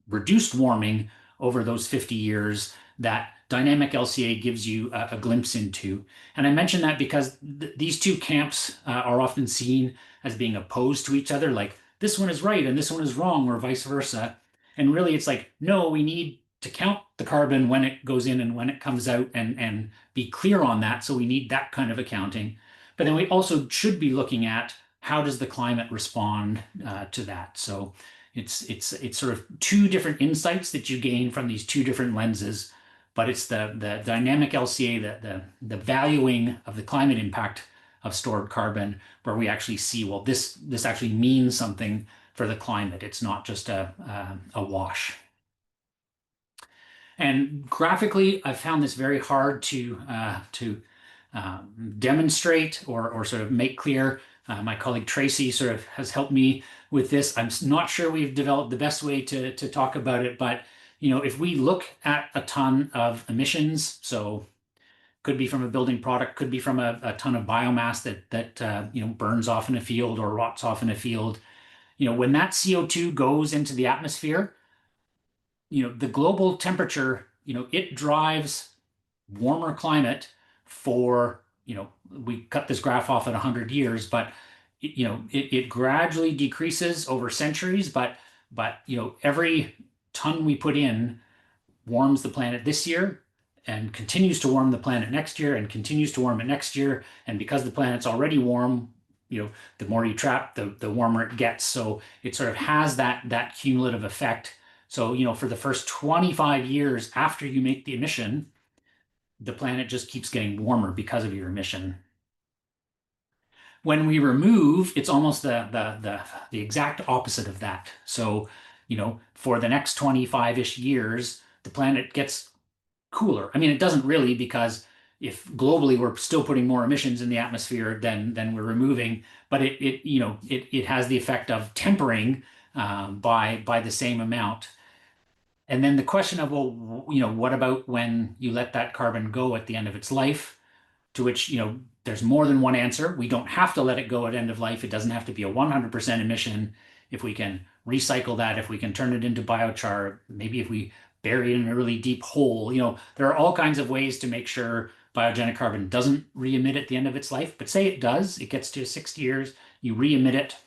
Speaker 2: reduced warming over those 50 years that dynamic LCA gives you a glimpse into. And I mention that because these two camps are often seen as being opposed to each other, like this one is right and this one is wrong, or vice versa. And really, it's like, no, we need to count the carbon when it goes in and when it comes out and be clear on that. So we need that kind of accounting. But then we also should be looking at how does the climate respond to that. So it's sort of two different insights that you gain from these two different lenses, but it's the dynamic LCA, the valuing of the climate impact of stored carbon, where we actually see, well, this actually means something for the climate. It's not just a wash. And graphically, I've found this very hard to demonstrate or sort of make clear. My colleague Tracy sort of has helped me with this. I'm not sure we've developed the best way to talk about it, but if we look at a ton of emissions, so could be from a building product, could be from a ton of biomass that burns off in a field or rots off in a field. When that CO2 goes into the atmosphere, the global temperature, it drives warmer climate for, we cut this graph off at 100 years, but it gradually decreases over centuries, but every ton we put in warms the planet this year, and continues to warm the planet next year and continues to warm it next year. And because the planet's already warm, the more you trap, the warmer it gets. So it sort of has that cumulative effect. So, for the first 25 years after you make the emission, the planet just keeps getting warmer because of your emission. When we remove, it's almost the exact opposite of that. So, for the next 25-ish years, the planet gets cooler. I mean, it doesn't really, because if globally we're still putting more emissions in the atmosphere than we're removing, but it has the effect of tempering by the same amount. And then the question of, well, what about when you let that carbon go at the end of its life? To which, there's more than one answer. We don't have to let it go at end of life. It doesn't have to be a 100% emission. If we can recycle that, if we can turn it into biochar, maybe if we bury it in a really deep hole, there are all kinds of ways to make sure biogenic carbon doesn't re-emit at the end of its life. But say it does, it gets to 60 years, you re-emit it,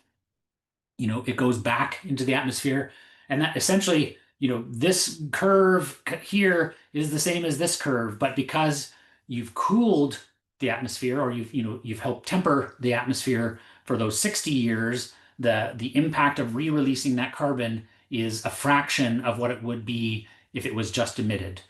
Speaker 2: it goes back into the atmosphere. And that essentially, this curve here is the same as this curve, but because you've cooled the atmosphere, or you've helped temper the atmosphere for those 60 years, the impact of re-releasing that carbon is a fraction of what it would be if it was just emitted.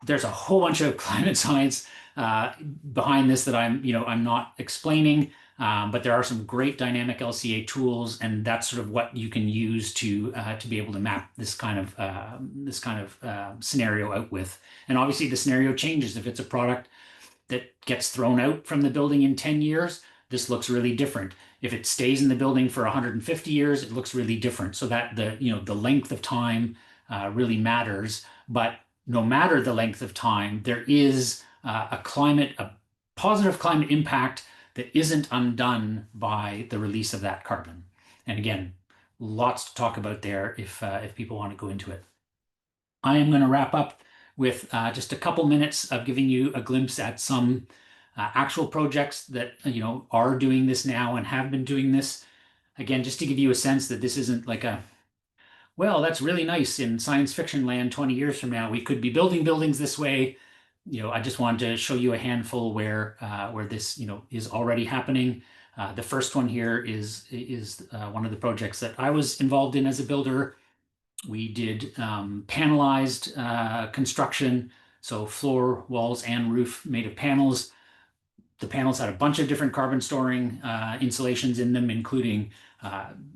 Speaker 2: There's a whole bunch of climate science behind this that I'm not explaining, but there are some great dynamic LCA tools, and that's sort of what you can use to be able to map this kind of scenario out with. And obviously, the scenario changes. If it's a product that gets thrown out from the building in 10 years, this looks really different. If it stays in the building for 150 years, it looks really different. So that the length of time really matters. But no matter the length of time, there is a positive climate impact that isn't undone by the release of that carbon. And again, lots to talk about there if people want to go into it. I am going to wrap up with just a couple minutes of giving you a glimpse at some actual projects that are doing this now and have been doing this. Again, just to give you a sense that this isn't like well, that's really nice in science fiction land 20 years from now. We could be building buildings this way. I just wanted to show you a handful where this is already happening. The first one here is one of the projects that I was involved in as a builder. We did panelized construction, so floor, walls, and roof made of panels. The panels had a bunch of different carbon storing insulations in them, including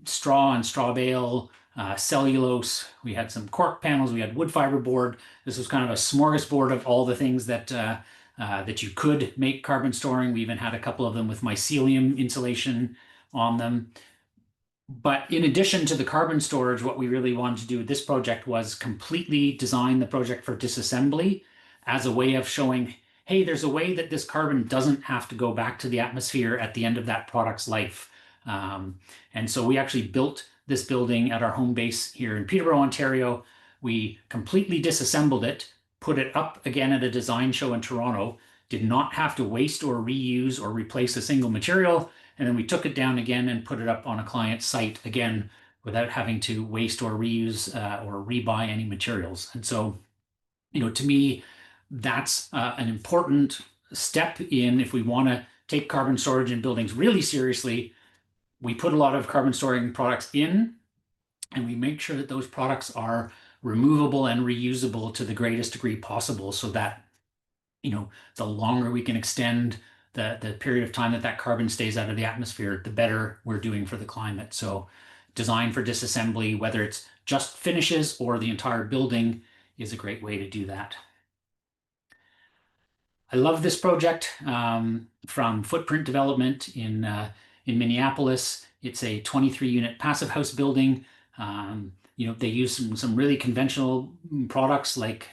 Speaker 2: straw and straw bale, cellulose. We had some cork panels. We had wood fiber board. This was kind of a smorgasbord of all the things that you could make carbon storing. We even had a couple of them with mycelium insulation on them. But in addition to the carbon storage, what we really wanted to do with this project was completely design the project for disassembly as a way of showing, hey, there's a way that this carbon doesn't have to go back to the atmosphere at the end of that product's life. And so we actually built this building at our home base here in Peterborough, Ontario. We completely disassembled it, put it up again at a design show in Toronto, did not have to waste or reuse or replace a single material. And then we took it down again and put it up on a client site again without having to waste or reuse or rebuy any materials. And so, to me, that's an important step in if we want to take carbon storage in buildings really seriously. We put a lot of carbon storing products in, and we make sure that those products are removable and reusable to the greatest degree possible, so that the longer we can extend the period of time that carbon stays out of the atmosphere, the better we're doing for the climate. So design for disassembly, whether it's just finishes or the entire building, is a great way to do that. I love this project from Footprint Development in Minneapolis. It's a 23-unit passive house building. They use some really conventional products like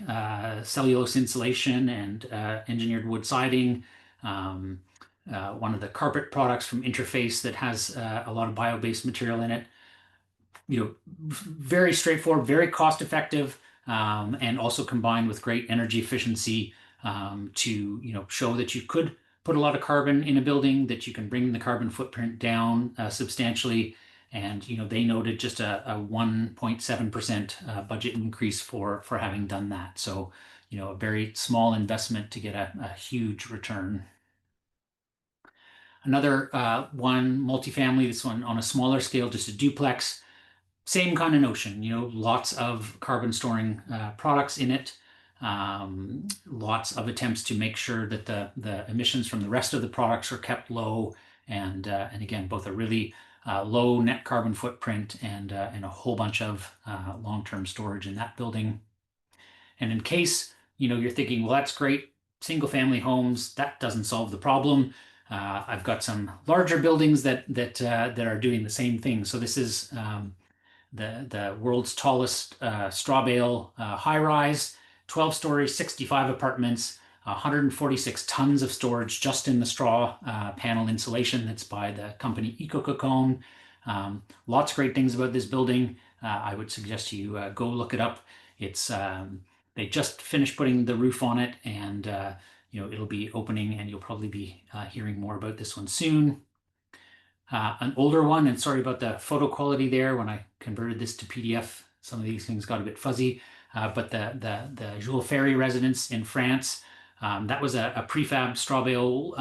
Speaker 2: cellulose insulation and engineered wood siding. One of the carpet products from Interface that has a lot of bio-based material in it. Very straightforward, very cost effective, and also combined with great energy efficiency to show that you could put a lot of carbon in a building, that you can bring the carbon footprint down substantially. And they noted just a 1.7% budget increase for having done that. So a very small investment to get a huge return. Another one, multifamily, this one on a smaller scale, just a duplex. Same kind of notion, lots of carbon storing products in it. Lots of attempts to make sure that the emissions from the rest of the products are kept low, and again, both a really low net carbon footprint and a whole bunch of long-term storage in that building. And in case you're thinking, well, that's great, single family homes, that doesn't solve the problem. I've got some larger buildings that are doing the same thing. So this is the world's tallest straw bale high rise, 12 stories, 65 apartments, 146 tons of storage just in the straw panel insulation. That's by the company EcoCocone. Lots of great things about this building. I would suggest you go look it up. It's they just finished putting the roof on it, and it'll be opening, and you'll probably be hearing more about this one soon. An older one, and sorry about the photo quality there. When I converted this to PDF, some of these things got a bit fuzzy. But the Jules Ferry residence in France, that was a prefab straw bale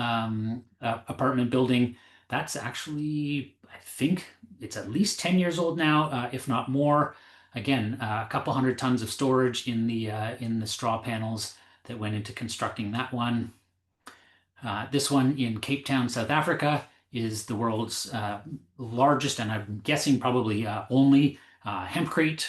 Speaker 2: apartment building. That's actually, I think it's at least 10 years old now, if not more. Again, a couple hundred tons of storage in the straw panels that went into constructing that one. This one in Cape Town, South Africa, is the world's largest, and I'm guessing probably only hempcrete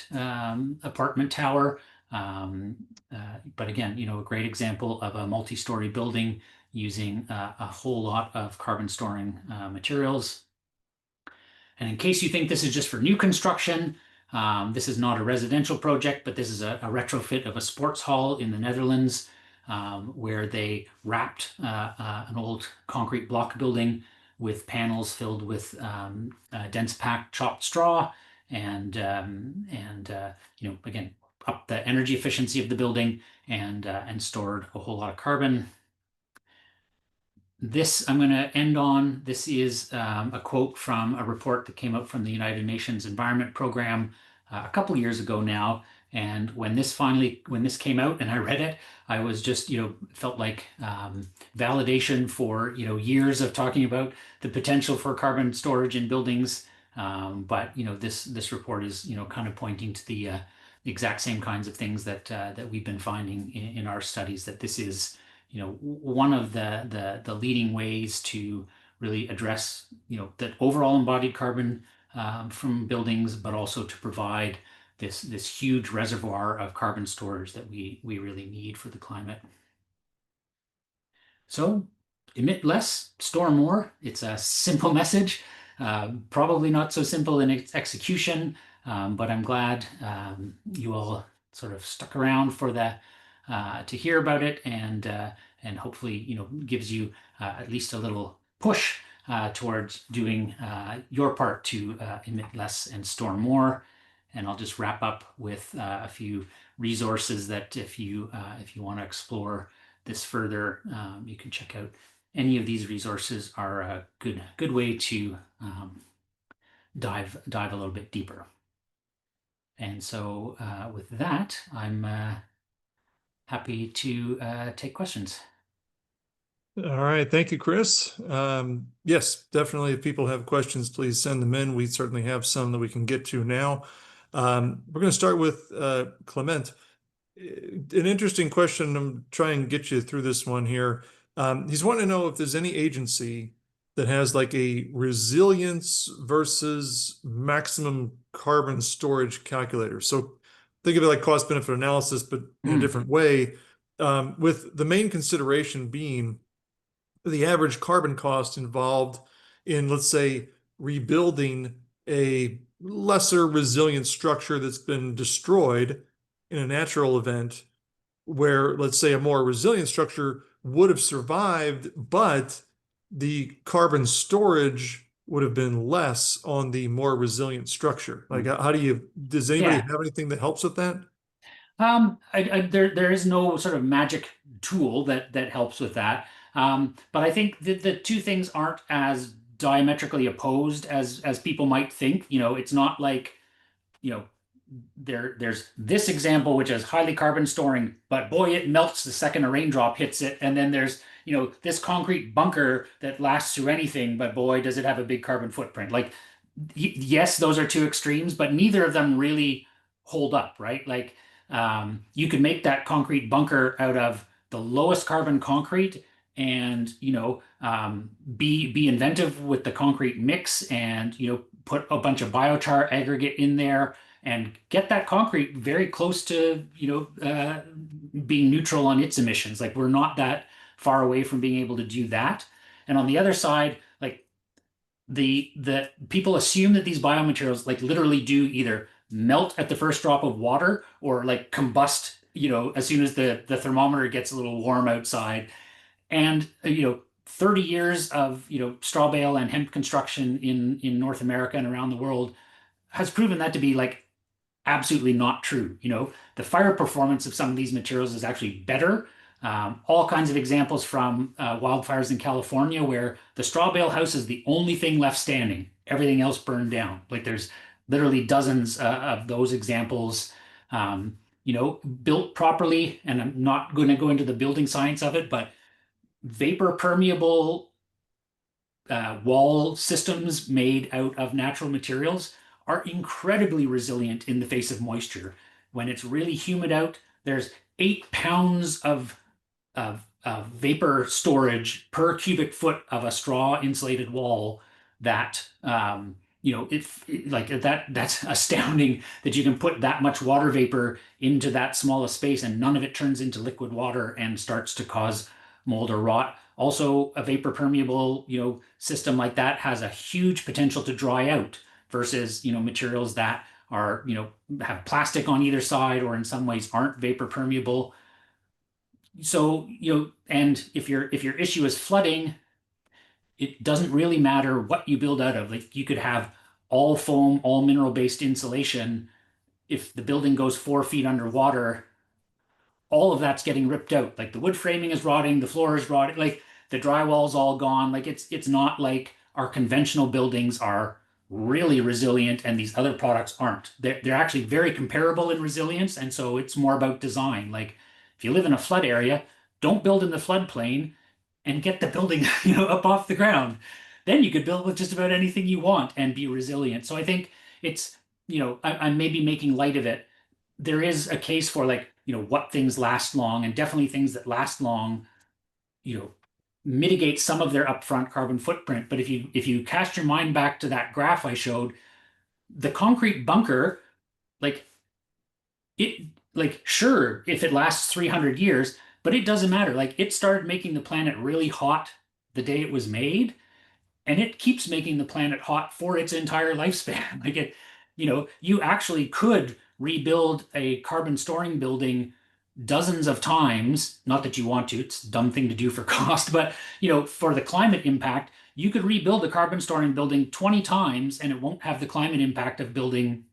Speaker 2: apartment tower. But again, a great example of a multi-story building using a whole lot of carbon storing materials. And in case you think this is just for new construction, this is not a residential project, but this is a retrofit of a sports hall in the Netherlands, where they wrapped an old concrete block building with panels filled with dense packed chopped straw, and again, up the energy efficiency of the building, and stored a whole lot of carbon. This I'm going to end on. This is a quote from a report that came out from the United Nations Environment Program a couple years ago now. And when this came out and I read it, I was just, felt like validation for, years of talking about the potential for carbon storage in buildings. But, this report is, kind of pointing to the exact same kinds of things that we've been finding in our studies, that this is one of the leading ways to really address the overall embodied carbon from buildings, but also to provide this huge reservoir of carbon storage that we really need for the climate. So emit less, store more. It's a simple message, probably not so simple in its execution, but I'm glad you all sort of stuck around for to hear about it, and hopefully gives you at least a little push towards doing your part to emit less and store more. And I'll just wrap up with a few resources that if you want to explore this further, you can check out. Any of these resources are a good way to dive a little bit deeper. And so with that, I'm happy to take questions.
Speaker 1: All right. Thank you, Chris. Yes, definitely. If people have questions, please send them in. We certainly have some that we can get to now. We're going to start with Clement. An interesting question. I'm trying to get you through this one here. He's wanting to know if there's any agency that has like a resilience versus maximum carbon storage calculator. So think of it like cost benefit analysis, but in a different way, with the main consideration being the average carbon cost involved in, let's say, rebuilding a lesser resilient structure that's been destroyed in a natural event, where, let's say, a more resilient structure would have survived, but the carbon storage would have been less on the more resilient structure. Like, does anybody
Speaker 2: Yeah.
Speaker 1: have anything that helps with that?
Speaker 2: There is no sort of magic tool that helps with that. But I think the two things aren't as diametrically opposed as people might think. It's not like, you know, there's this example which is highly carbon storing, but boy, it melts the second a raindrop hits it. And then there's, this concrete bunker that lasts through anything, but boy, does it have a big carbon footprint. Like, yes, those are two extremes, but neither of them really hold up, right? Like, you could make that concrete bunker out of the lowest carbon concrete and, be inventive with the concrete mix and, put a bunch of biochar aggregate in there and get that concrete very close to, being neutral on its emissions. Like, we're not that far away from being able to do that. And on the other side, like, the people assume that these biomaterials like literally do either melt at the first drop of water or like combust, as soon as the thermometer gets a little warm outside. And 30 years of straw bale and hemp construction in North America and around the world has proven that to be like absolutely not true. The fire performance of some of these materials is actually better. All kinds of examples from wildfires in California where the straw bale house is the only thing left standing. Everything else burned down. Like, there's literally dozens of those examples. Built properly, and I'm not going to go into the building science of it, but vapor permeable wall systems made out of natural materials are incredibly resilient in the face of moisture. When it's really humid out, there's 8 pounds of vapor storage per cubic foot of a straw insulated wall that if like that's astounding that you can put that much water vapor into that small a space and none of it turns into liquid water and starts to cause mold or rot. Also, a vapor permeable, system like that has a huge potential to dry out versus, materials that are, have plastic on either side or in some ways aren't vapor permeable. So, and if your issue is flooding, it doesn't really matter what you build out of. Like, you could have all foam, all mineral-based insulation. If the building goes 4 feet underwater, all of that's getting ripped out. Like, the wood framing is rotting, the floor is rotting, like the drywall's all gone. Like, it's not like our conventional buildings are really resilient and these other products aren't. They're actually very comparable in resilience, and so it's more about design. Like, if you live in a flood area, don't build in the floodplain and get the building, up off the ground. Then you could build with just about anything you want and be resilient. So I think it's, I'm maybe making light of it. There is a case for like, what things last long, and definitely things that last long, you know, mitigate some of their upfront carbon footprint. But if you cast your mind back to that graph I showed, the concrete bunker, like it, like sure, if it lasts 300 years, but it doesn't matter. Like, it started making the planet really hot the day it was made, and it keeps making the planet hot for its entire lifespan. Like, you actually could rebuild a carbon storing building dozens of times. Not that you want to, it's a dumb thing to do for cost, but for the climate impact, you could rebuild a carbon storing building 20 times and it won't have the climate impact of building,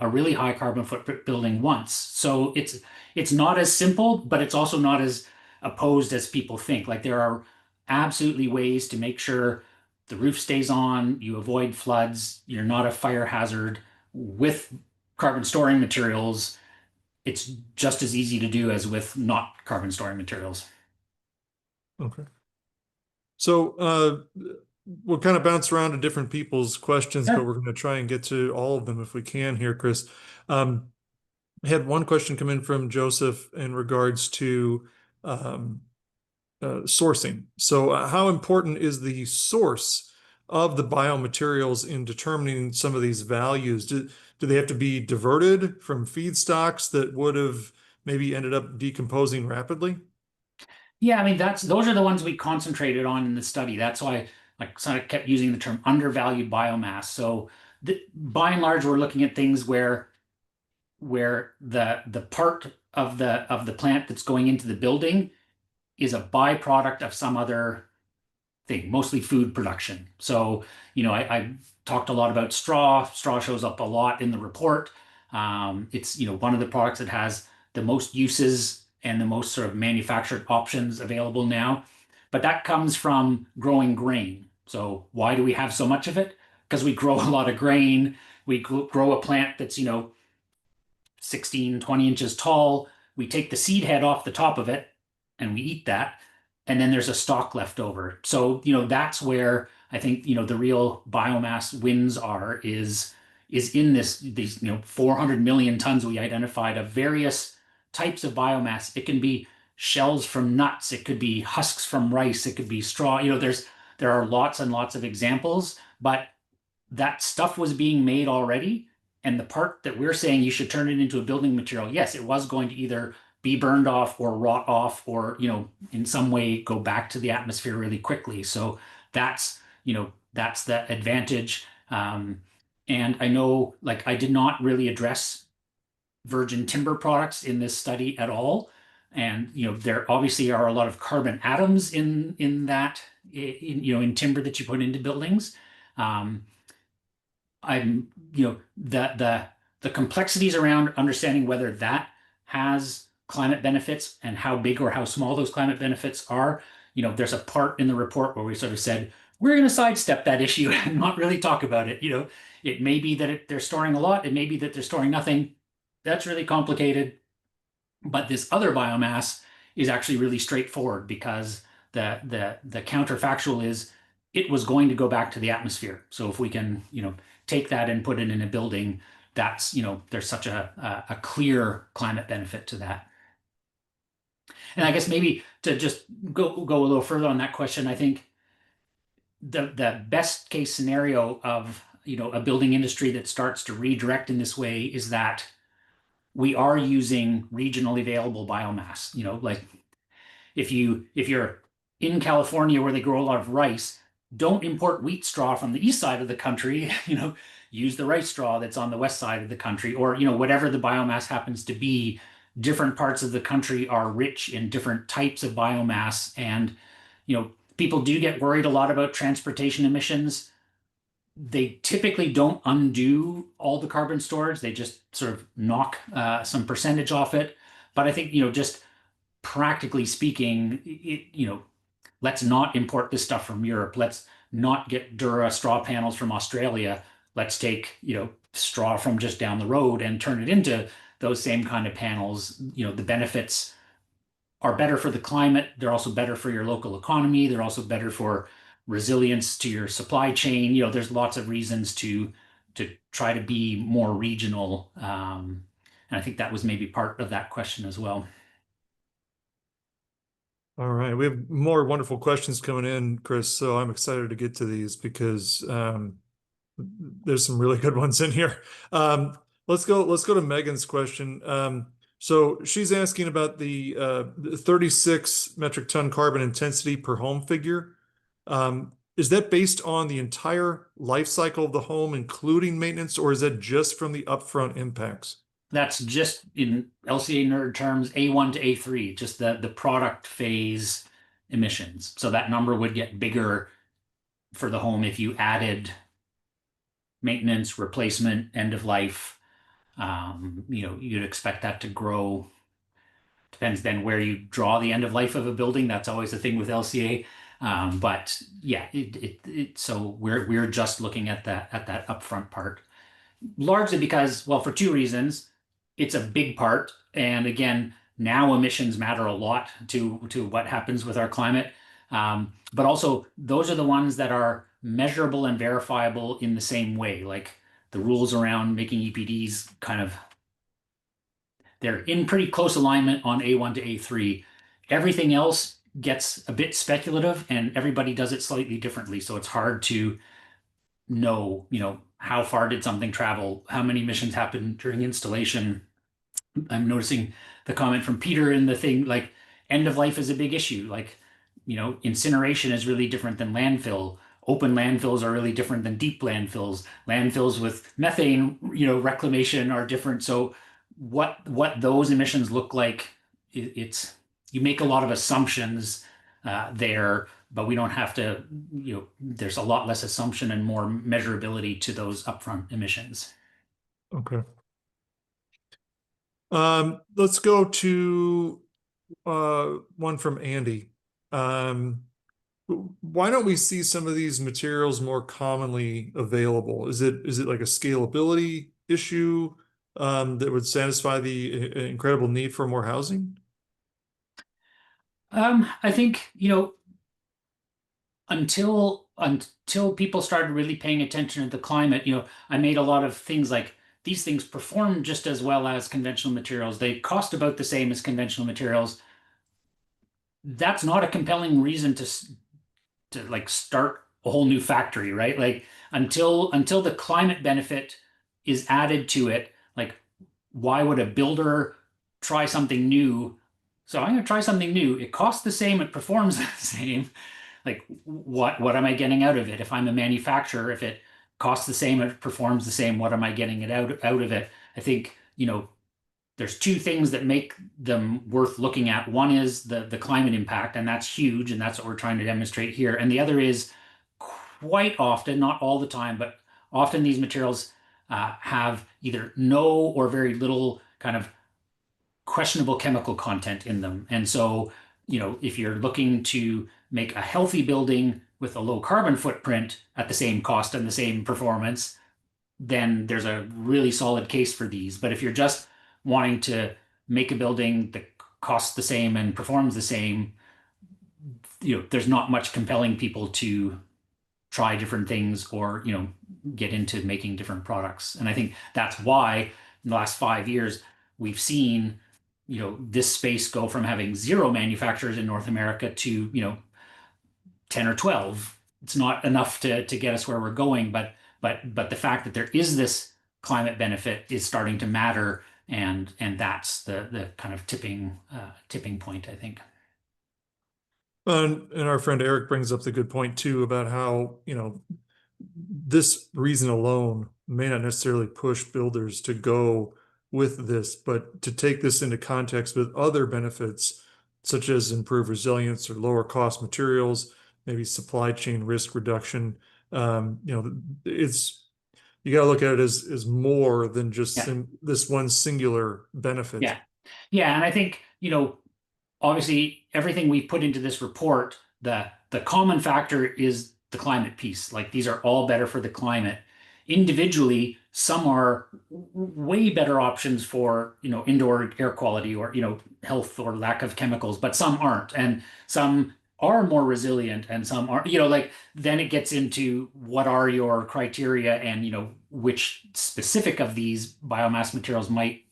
Speaker 2: a really high carbon footprint building once. So it's not as simple, but it's also not as opposed as people think. Like, there are absolutely ways to make sure the roof stays on, you avoid floods, you're not a fire hazard with carbon storing materials. It's just as easy to do as with not carbon storing materials.
Speaker 1: Okay. So we'll kind of bounce around to different people's questions, but
Speaker 2: Sure.
Speaker 1: we're going to try and get to all of them if we can here, Chris. Um, I had one question come in from Joseph in regards to um, sourcing. So, how important is the source of the biomaterials in determining some of these values? Do they have to be diverted from feedstocks that would have maybe ended up decomposing rapidly?
Speaker 2: Yeah, I mean, those are the ones we concentrated on in the study. That's why I sort of kept using the term undervalued biomass. So by and large, we're looking at things where the part of the plant that's going into the building is a byproduct of some other thing, mostly food production. So, I talked a lot about straw. Straw shows up a lot in the report. It's, one of the products that has the most uses and the most sort of manufactured options available now. But that comes from growing grain. So why do we have so much of it? Because we grow a lot of grain. We grow a plant that's, 16, 20 inches tall. We take the seed head off the top of it and we eat that. And then there's a stalk left over. So, that's where I think, the real biomass wins is in these, 400 million tons we identified of various types of biomass. It can be shells from nuts, it could be husks from rice, it could be straw. There are lots and lots of examples, but that stuff was being made already. And the part that we're saying you should turn it into a building material, yes, it was going to either be burned off or rot off or, in some way go back to the atmosphere really quickly. So that's the advantage. And I know, like, I did not really address virgin timber products in this study at all. And, there obviously are a lot of carbon atoms in that, in timber that you put into buildings. Um, I'm, the complexities around understanding whether that has climate benefits and how big or how small those climate benefits are. There's a part in the report where we sort of said we're going to sidestep that issue and not really talk about it. It may be that they're storing a lot. It may be that they're storing nothing. That's really complicated. But this other biomass is actually really straightforward because the counterfactual is it was going to go back to the atmosphere. So if we can, take that and put it in a building, that's, there's such a clear climate benefit to that. And I guess maybe to just go a little further on that question, I think the best case scenario of, a building industry that starts to redirect in this way is that we are using regionally available biomass. Like if you're in California where they grow a lot of rice, don't import wheat straw from the east side of the country. Use the rice straw that's on the west side of the country, or whatever the biomass happens to be. Different parts of the country are rich in different types of biomass, and people do get worried a lot about transportation emissions. They typically don't undo all the carbon storage. They just sort of knock some percentage off it. But I think, just practically speaking, let's not import this stuff from Europe. Let's not get Dura straw panels from Australia. Let's take, straw from just down the road and turn it into those same kind of panels. The benefits are better for the climate. They're also better for your local economy. They're also better for resilience to your supply chain. There's lots of reasons to try to be more regional. And I think that was maybe part of that question as well.
Speaker 1: All right, we have more wonderful questions coming in, Chris. So I'm excited to get to these because there's some really good ones in here. Let's go to Megan's question. So she's asking about the 36 metric ton carbon intensity per home figure. Is that based on the entire life cycle of the home, including maintenance, or is that just from the upfront impacts?
Speaker 2: That's just in LCA nerd terms, A1 to A3, just the product phase emissions. So that number would get bigger for the home if you added maintenance, replacement, end of life. You'd expect that to grow. Depends then where you draw the end of life of a building. That's always the thing with LCA. But yeah, so we're just looking at that upfront part, largely because, well, for two reasons. It's a big part, and again, now emissions matter a lot to what happens with our climate. But also, those are the ones that are measurable and verifiable in the same way. Like the rules around making EPDs they're in pretty close alignment on A1 to A3. Everything else gets a bit speculative, and everybody does it slightly differently. So it's hard to know, how far did something travel, how many emissions happened during installation. I'm noticing the comment from Peter in the thing, like end of life is a big issue. Like, incineration is really different than landfill. Open landfills are really different than deep landfills. Landfills with methane, reclamation are different. So what those emissions look like, it's you make a lot of assumptions there, but we don't have to, there's a lot less assumption and more measurability to those upfront emissions.
Speaker 1: Okay. Let's go to one from Andy. Why don't we see some of these materials more commonly available? Is it like a scalability issue? that would satisfy the incredible need for more housing?
Speaker 2: I think, until people started really paying attention to the climate, I made a lot of things like these things perform just as well as conventional materials. They cost about the same as conventional materials. That's not a compelling reason to like start a whole new factory, right? Like until the climate benefit is added to it, like why would a builder try something new? So I'm going to try something new. It costs the same, it performs the same. Like what am I getting out of it? If I'm a manufacturer, if it costs the same, it performs the same, what am I getting it out of it? I think, there's two things that make them worth looking at. One is the climate impact, and that's huge, and that's what we're trying to demonstrate here. And the other is quite often, not all the time, but often these materials have either no or very little kind of questionable chemical content in them. And so, if you're looking to make a healthy building with a low carbon footprint at the same cost and the same performance, then there's a really solid case for these. But if you're just wanting to make a building that costs the same and performs the same, there's not much compelling people to try different things or, get into making different products. And I think that's why in the last 5 years, we've seen, this space go from having zero manufacturers in North America to, 10 or 12. It's not enough to get us where we're going, but the fact that there is this climate benefit is starting to matter, and that's the kind of tipping point, I think.
Speaker 1: And our friend Eric brings up the good point too about how, this reason alone may not necessarily push builders to go with this, but to take this into context with other benefits, such as improved resilience or lower cost materials, maybe supply chain risk reduction. It's you got to look at it as more than just
Speaker 2: Yeah,
Speaker 1: this one singular benefit.
Speaker 2: yeah, yeah. And I think, obviously everything we put into this report, the common factor is the climate piece. Like these are all better for the climate. Individually, some are way better options for, indoor air quality or, health or lack of chemicals, but some aren't. And some are more resilient and some aren't, like then it gets into what are your criteria and, which specific of these biomass materials might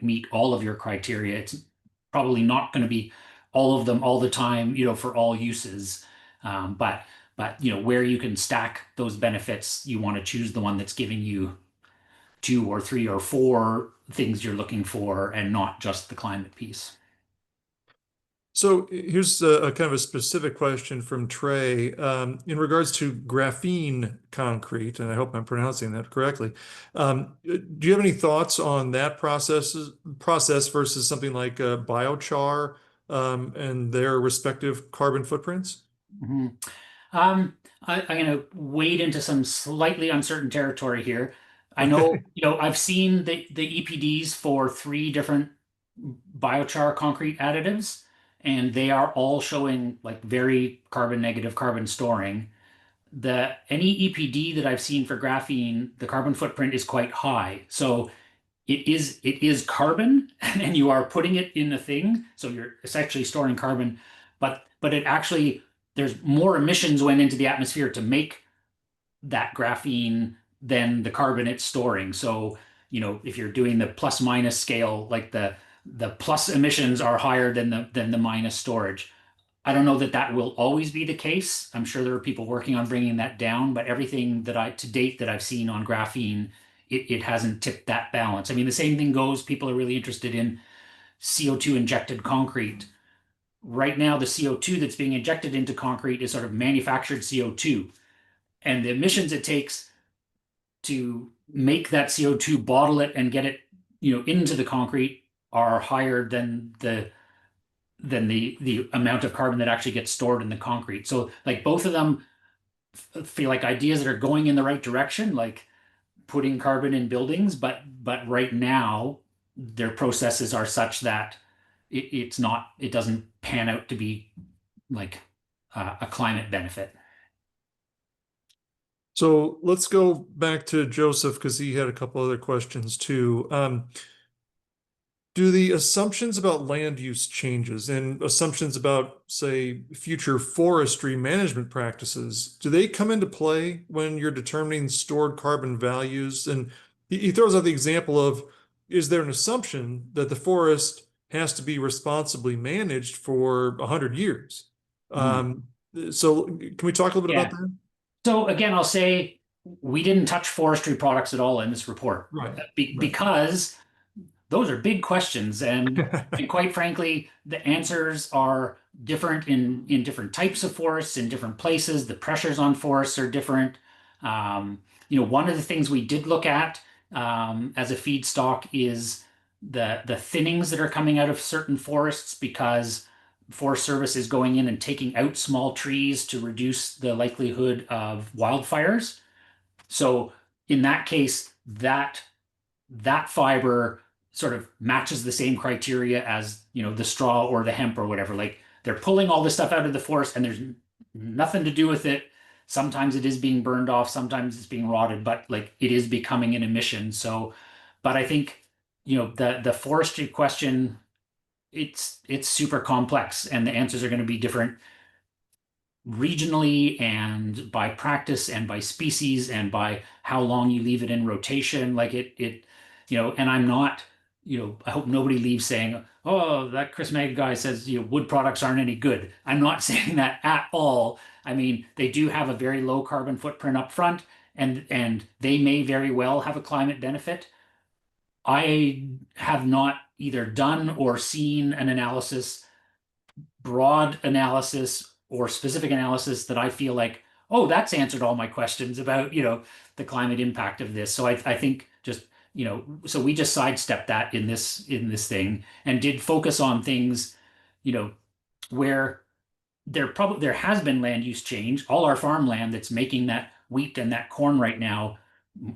Speaker 2: meet all of your criteria. It's probably not going to be all of them all the time, for all uses. But where you can stack those benefits, you want to choose the one that's giving you two or three or four things you're looking for, and not just the climate piece.
Speaker 1: So here's a kind of a specific question from Trey. In regards to graphene concrete, and I hope I'm pronouncing that correctly. Do you have any thoughts on that process versus something like biochar, and their respective carbon footprints?
Speaker 2: Mhm. Um, I'm going to wade into some slightly uncertain territory here. I know,
Speaker 1: Okay.
Speaker 2: I've seen the EPDs for three different biochar concrete additives, and they are all showing like very carbon negative carbon storing. The any EPD that I've seen for graphene, the carbon footprint is quite high. So it is carbon, and you are putting it in a thing, so you're essentially storing carbon, but it actually there's more emissions went into the atmosphere to make that graphene than the carbon it's storing. So, if you're doing the plus minus scale, like the plus emissions are higher than the minus storage. I don't know that that will always be the case. I'm sure there are people working on bringing that down, but everything that to date that I've seen on graphene, it hasn't tipped that balance. I mean, the same thing goes, people are really interested in CO2 injected concrete. Right now, the CO2 that's being injected into concrete is sort of manufactured CO2. And the emissions it takes to make that CO2, bottle it, and get it, into the concrete are higher than the amount of carbon that actually gets stored in the concrete. So like both of them feel like ideas that are going in the right direction, like putting carbon in buildings, but right now their processes are such that it doesn't pan out to be like a climate benefit.
Speaker 1: So let's go back to Joseph because he had a couple other questions too. Do the assumptions about land use changes and assumptions about, say, future forestry management practices, do they come into play when you're determining stored carbon values? And he throws out the example of, is there an assumption that the forest has to be responsibly managed for 100 years?
Speaker 2: Hmm.
Speaker 1: Um, so can we talk a little bit about
Speaker 2: Yeah.
Speaker 1: that?
Speaker 2: So again, I'll say we didn't touch forestry products at all in this report
Speaker 1: Right, right.
Speaker 2: because those are big questions, and quite frankly, the answers are different in different types of forests in different places. The pressures on forests are different. Um, one of the things we did look at as a feedstock is the thinnings that are coming out of certain forests because Forest Service is going in and taking out small trees to reduce the likelihood of wildfires. So in that case, that fiber sort of matches the same criteria as the straw or the hemp or whatever. Like they're pulling all this stuff out of the forest and there's nothing to do with it. Sometimes it is being burned off, sometimes it's being rotted, but like it is becoming an emission. So, but I think the forestry question, it's super complex and the answers are going to be different regionally and by practice and by species and by how long you leave it in rotation. Like and I'm not, I hope nobody leaves saying, oh, that Chris Meg guy says, wood products aren't any good. I'm not saying that at all. I mean, they do have a very low carbon footprint up front and they may very well have a climate benefit. I have not either done or seen an analysis, broad analysis or specific analysis that I feel like, oh, that's answered all my questions about, the climate impact of this. So I think just, so we just sidestepped that in this thing and did focus on things, you know, where there has been land use change. All our farmland that's making that wheat and that corn right now,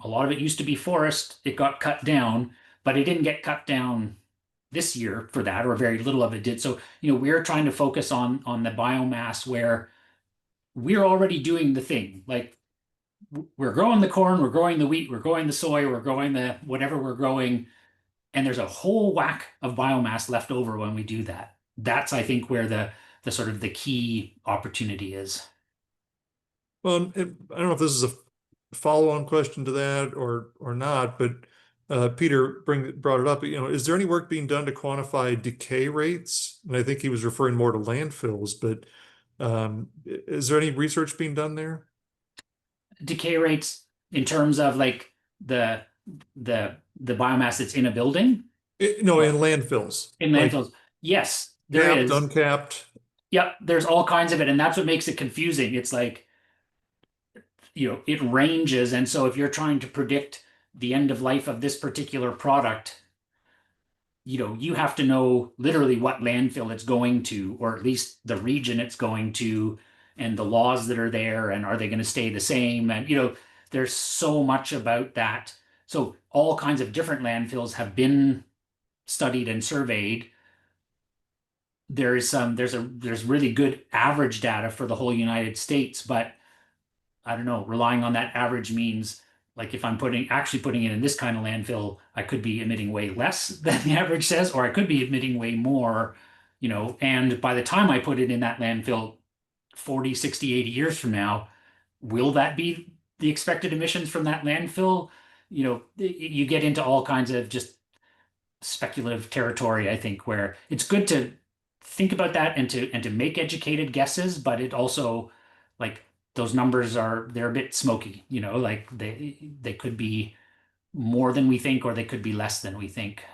Speaker 2: a lot of it used to be forest. It got cut down, but it didn't get cut down this year for that, or very little of it did. So, we're trying to focus on the biomass where we're already doing the thing. Like we're growing the corn, we're growing the wheat, we're growing the soy, we're growing the whatever we're growing, and there's a whole whack of biomass left over when we do that. That's, I think, where the sort of the key opportunity is.
Speaker 1: Well, I don't know if this is a follow-on question to that or not, but Peter brought it up. Is there any work being done to quantify decay rates? And I think he was referring more to landfills, but is there any research being done there?
Speaker 2: Decay rates in terms of like the the biomass that's in a building
Speaker 1: No, in
Speaker 2: or
Speaker 1: landfills,
Speaker 2: in
Speaker 1: like
Speaker 2: landfills. Yes, there
Speaker 1: capped,
Speaker 2: is.
Speaker 1: uncapped.
Speaker 2: Yep, there's all kinds of it, and that's what makes it confusing. It's like, it ranges, and so if you're trying to predict the end of life of this particular product, you have to know literally what landfill it's going to, or at least the region it's going to, and the laws that are there, and are they going to stay the same? And there's so much about that. So all kinds of different landfills have been studied and surveyed. There's really good average data for the whole United States, but I don't know, relying on that average means like if I'm putting it in this kind of landfill, I could be emitting way less than the average says, or I could be emitting way more, and by the time I put it in that landfill 40, 60, 80 years from now, will that be the expected emissions from that landfill? You get into all kinds of just speculative territory, I think, where it's good to think about that and to make educated guesses, but it also like those numbers they're a bit smoky, like they could be more than we think or they could be less than we think.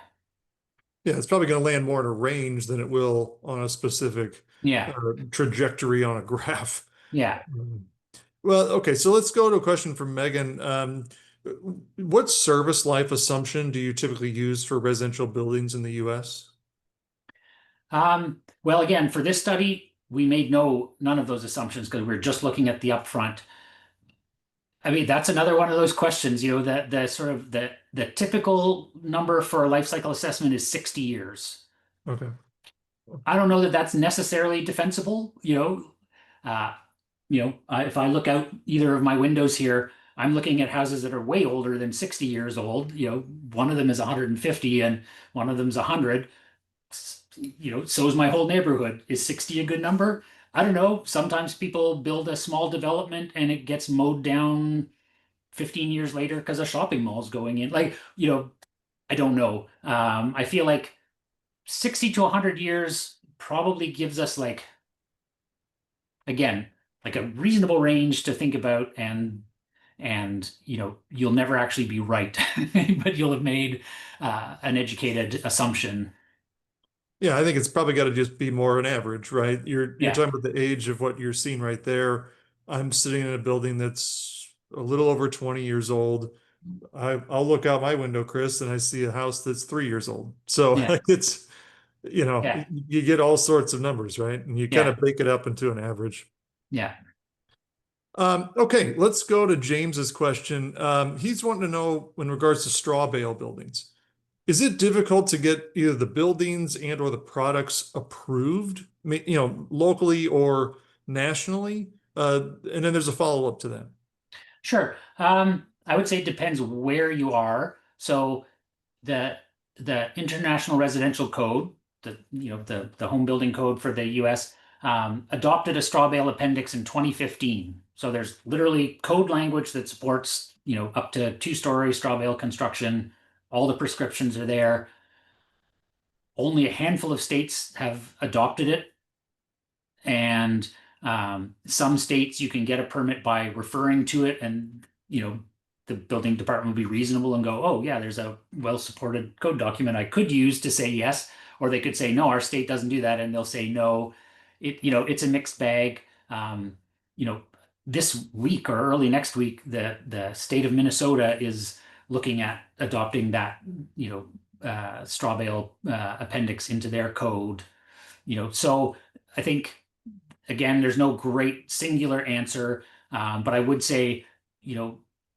Speaker 1: Yeah, it's probably going to land more in a range than it will on a specific
Speaker 2: Yeah.
Speaker 1: trajectory on a graph.
Speaker 2: Yeah.
Speaker 1: Um, Well, okay, so let's go to a question from Megan. What service life assumption do you typically use for residential buildings in the US?
Speaker 2: Well, again, for this study, we made none of those assumptions because we are just looking at the upfront. I mean, that's another one of those questions, that the sort of the typical number for a life cycle assessment is 60 years.
Speaker 1: Okay.
Speaker 2: I don't know that that's necessarily defensible. Uh, if I look out either of my windows here, I'm looking at houses that are way older than 60 years old. One of them is 150 and one of them's 100. So is my whole neighborhood. Is 60 a good number? I don't know. Sometimes people build a small development and it gets mowed down 15 years later because a shopping mall is going in. I don't know. I feel like 60 to 100 years probably gives us again, like a reasonable range to think about, and you'll never actually be right, but you'll have made an educated assumption.
Speaker 1: Yeah, I think it's probably got to just be more an average, right? You're
Speaker 2: Yeah,
Speaker 1: talking about the age of what you're seeing right there. I'm sitting in a building that's a little over 20 years old. I'll look out my window, Chris, and I see a house that's 3 years old. So
Speaker 2: yeah,
Speaker 1: it's,
Speaker 2: yeah,
Speaker 1: you get all sorts of numbers, right? And you kind
Speaker 2: yeah,
Speaker 1: of break it up into an average.
Speaker 2: yeah.
Speaker 1: Okay, let's go to James's question. He's wanting to know in regards to straw bale buildings. Is it difficult to get either the buildings and or the products approved, locally or nationally? And then there's a follow-up to that.
Speaker 2: Sure. I would say it depends where you are. So the the International Residential Code, the home building code for the US, adopted a straw bale appendix in 2015. So there's literally code language that supports, up to two-story straw bale construction. All the prescriptions are there. Only a handful of states have adopted it, and some states you can get a permit by referring to it, and the building department will be reasonable and go, oh yeah, there's a well-supported code document I could use to say yes. Or they could say, no, our state doesn't do that, and they'll say no. It's a mixed bag. You know, this week or early next week, the state of Minnesota is looking at adopting that, straw bale appendix into their code. So I think, again, there's no great singular answer, but I would say,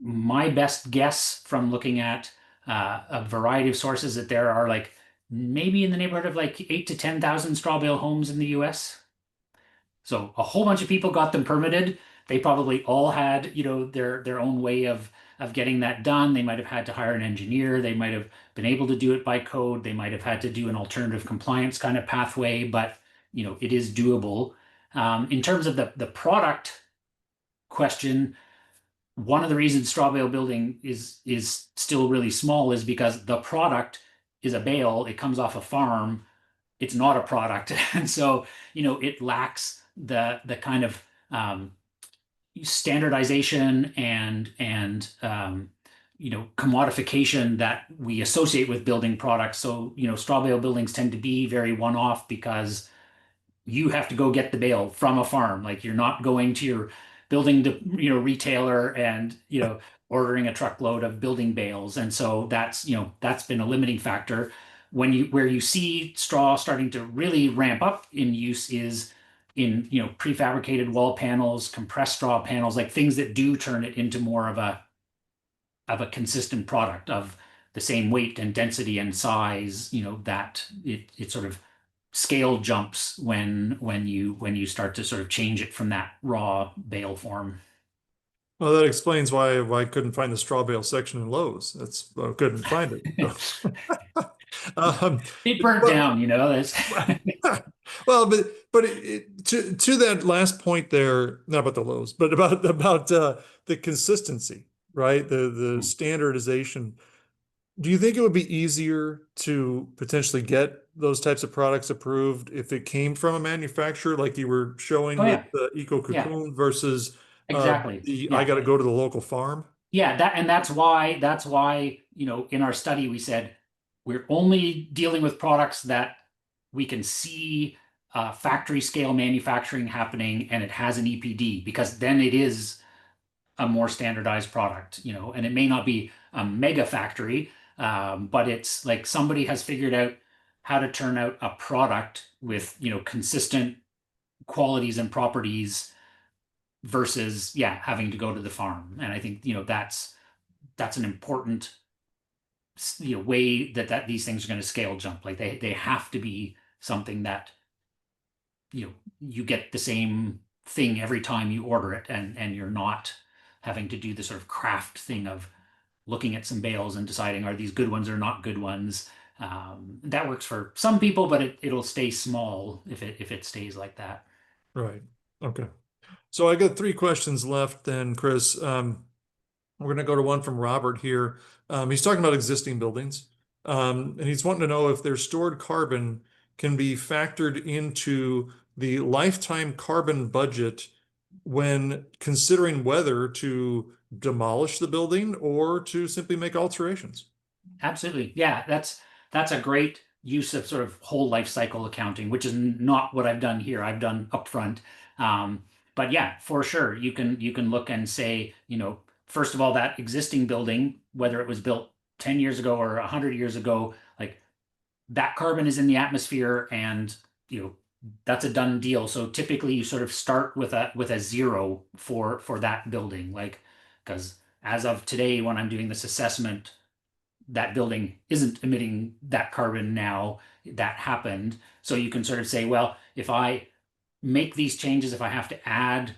Speaker 2: my best guess from looking at a variety of sources, that there are like maybe in the neighborhood of like 8 to 10,000 straw bale homes in the U.S. So a whole bunch of people got them permitted. They probably all had, their own way of getting that done. They might have had to hire an engineer. They might have been able to do it by code. They might have had to do an alternative compliance kind of pathway, but it is doable. In terms of the product question, one of the reasons straw bale building is still really small is because the product is a bale. It comes off a farm. It's not a product, and so it lacks the kind of standardization and commodification that we associate with building products. So straw bale buildings tend to be very one-off because you have to go get the bale from a farm. Like, you're not going to your building retailer and ordering a truckload of building bales. And so that's been a limiting factor. Where you see straw starting to really ramp up in use is in prefabricated wall panels, compressed straw panels, like things that do turn it into more of a consistent product of the same weight and density and size, that it sort of scale jumps when you start to sort of change it from that raw bale form.
Speaker 1: Well, that explains why I couldn't find the straw bale section in Lowe's. That's I couldn't find it. Um,
Speaker 2: It burnt
Speaker 1: well,
Speaker 2: down, that's
Speaker 1: well, to that last point there, not about the lows, but about the consistency, right? The standardization. Do you think it would be easier to potentially get those types of products approved if it came from a manufacturer, like you were showing
Speaker 2: Oh
Speaker 1: with
Speaker 2: yeah,
Speaker 1: Eco
Speaker 2: yeah,
Speaker 1: Cocoon versus
Speaker 2: exactly.
Speaker 1: the I
Speaker 2: Yeah.
Speaker 1: got to go to the local farm?
Speaker 2: Yeah, that's why, in our study we said we're only dealing with products that we can see factory scale manufacturing happening, and it has an EPD, because then it is a more standardized product, and it may not be a mega factory, but it's like somebody has figured out how to turn out a product with, consistent qualities and properties versus, yeah, having to go to the farm. And I think, that's an important, way that these things are going to scale jump. Like, they have to be something that, you get the same thing every time you order it, and you're not having to do the sort of craft thing of looking at some bales and deciding are these good ones or not good ones. That works for some people, but it'll stay small if it stays like that.
Speaker 1: Right. Okay. So I got three questions left then, Chris. We're going to go to one from Robert here. He's talking about existing buildings, and he's wanting to know if their stored carbon can be factored into the lifetime carbon budget when considering whether to demolish the building or to simply make alterations.
Speaker 2: Absolutely. Yeah, that's a great use of sort of whole life cycle accounting, which is not what I've done here. I've done upfront. But yeah, for sure, you can look and say, first of all, that existing building, whether it was built 10 years ago or 100 years ago, like that carbon is in the atmosphere, and that's a done deal. So typically you sort of start with a zero for that building, like because as of today, when I'm doing this assessment, that building isn't emitting that carbon now. That happened. So you can sort of say, well, if I make these changes, if I have to add,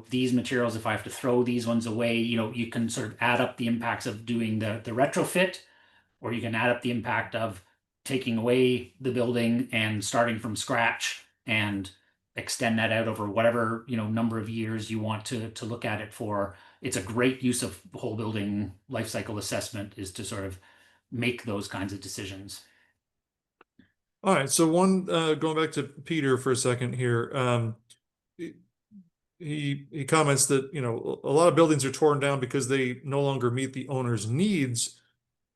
Speaker 2: these materials, if I have to throw these ones away, you can sort of add up the impacts of doing the retrofit, or you can add up the impact of taking away the building and starting from scratch and extend that out over whatever number of years you want to look at it for. It's a great use of whole building life cycle assessment, is to sort of make those kinds of decisions.
Speaker 1: All right. So one, going back to Peter for a second here. He comments that, a lot of buildings are torn down because they no longer meet the owner's needs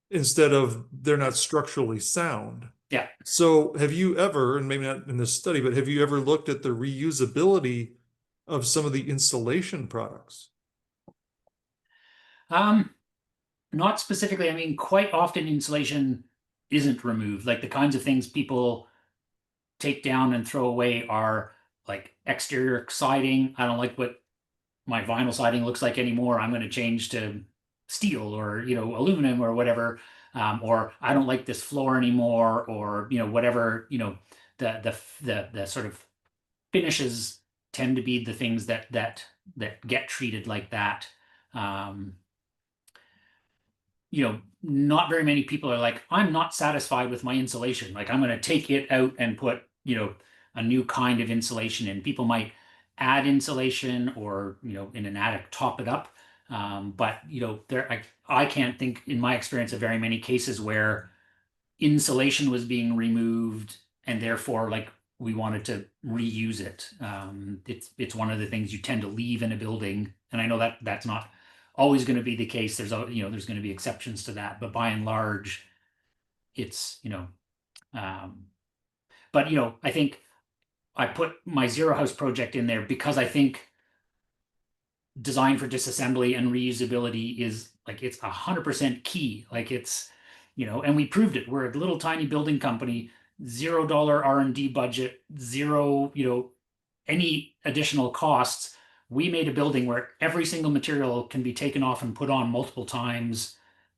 Speaker 1: instead of they're not structurally sound.
Speaker 2: Yeah.
Speaker 1: So have you ever, and maybe not in this study, but have you ever looked at the reusability of some of the insulation products?
Speaker 2: Um, Not specifically. I mean, quite often insulation isn't removed. Like the kinds of things people take down and throw away are like exterior siding. I don't like what my vinyl siding looks like anymore. I'm going to change to steel or aluminum or whatever. Or I don't like this floor anymore, or whatever. The sort of finishes tend to be the things that get treated like that. Um, not very many people are like, I'm not satisfied with my insulation. Like, I'm going to take it out and put, a new kind of insulation in. People might add insulation, or, in an attic, top it up. But, I can't think in my experience of very many cases where insulation was being removed and therefore like we wanted to reuse it. It's one of the things you tend to leave in a building, and I know that that's not always going to be the case. There's going to be exceptions to that, but by and large, it's um, but I think I put my zero house project in there because I think design for disassembly and reusability is like it's 100% key. Like it's, and we proved it. We're a little tiny building company, $0 R&D budget, zero, any additional costs. We made a building where every single material can be taken off and put on multiple times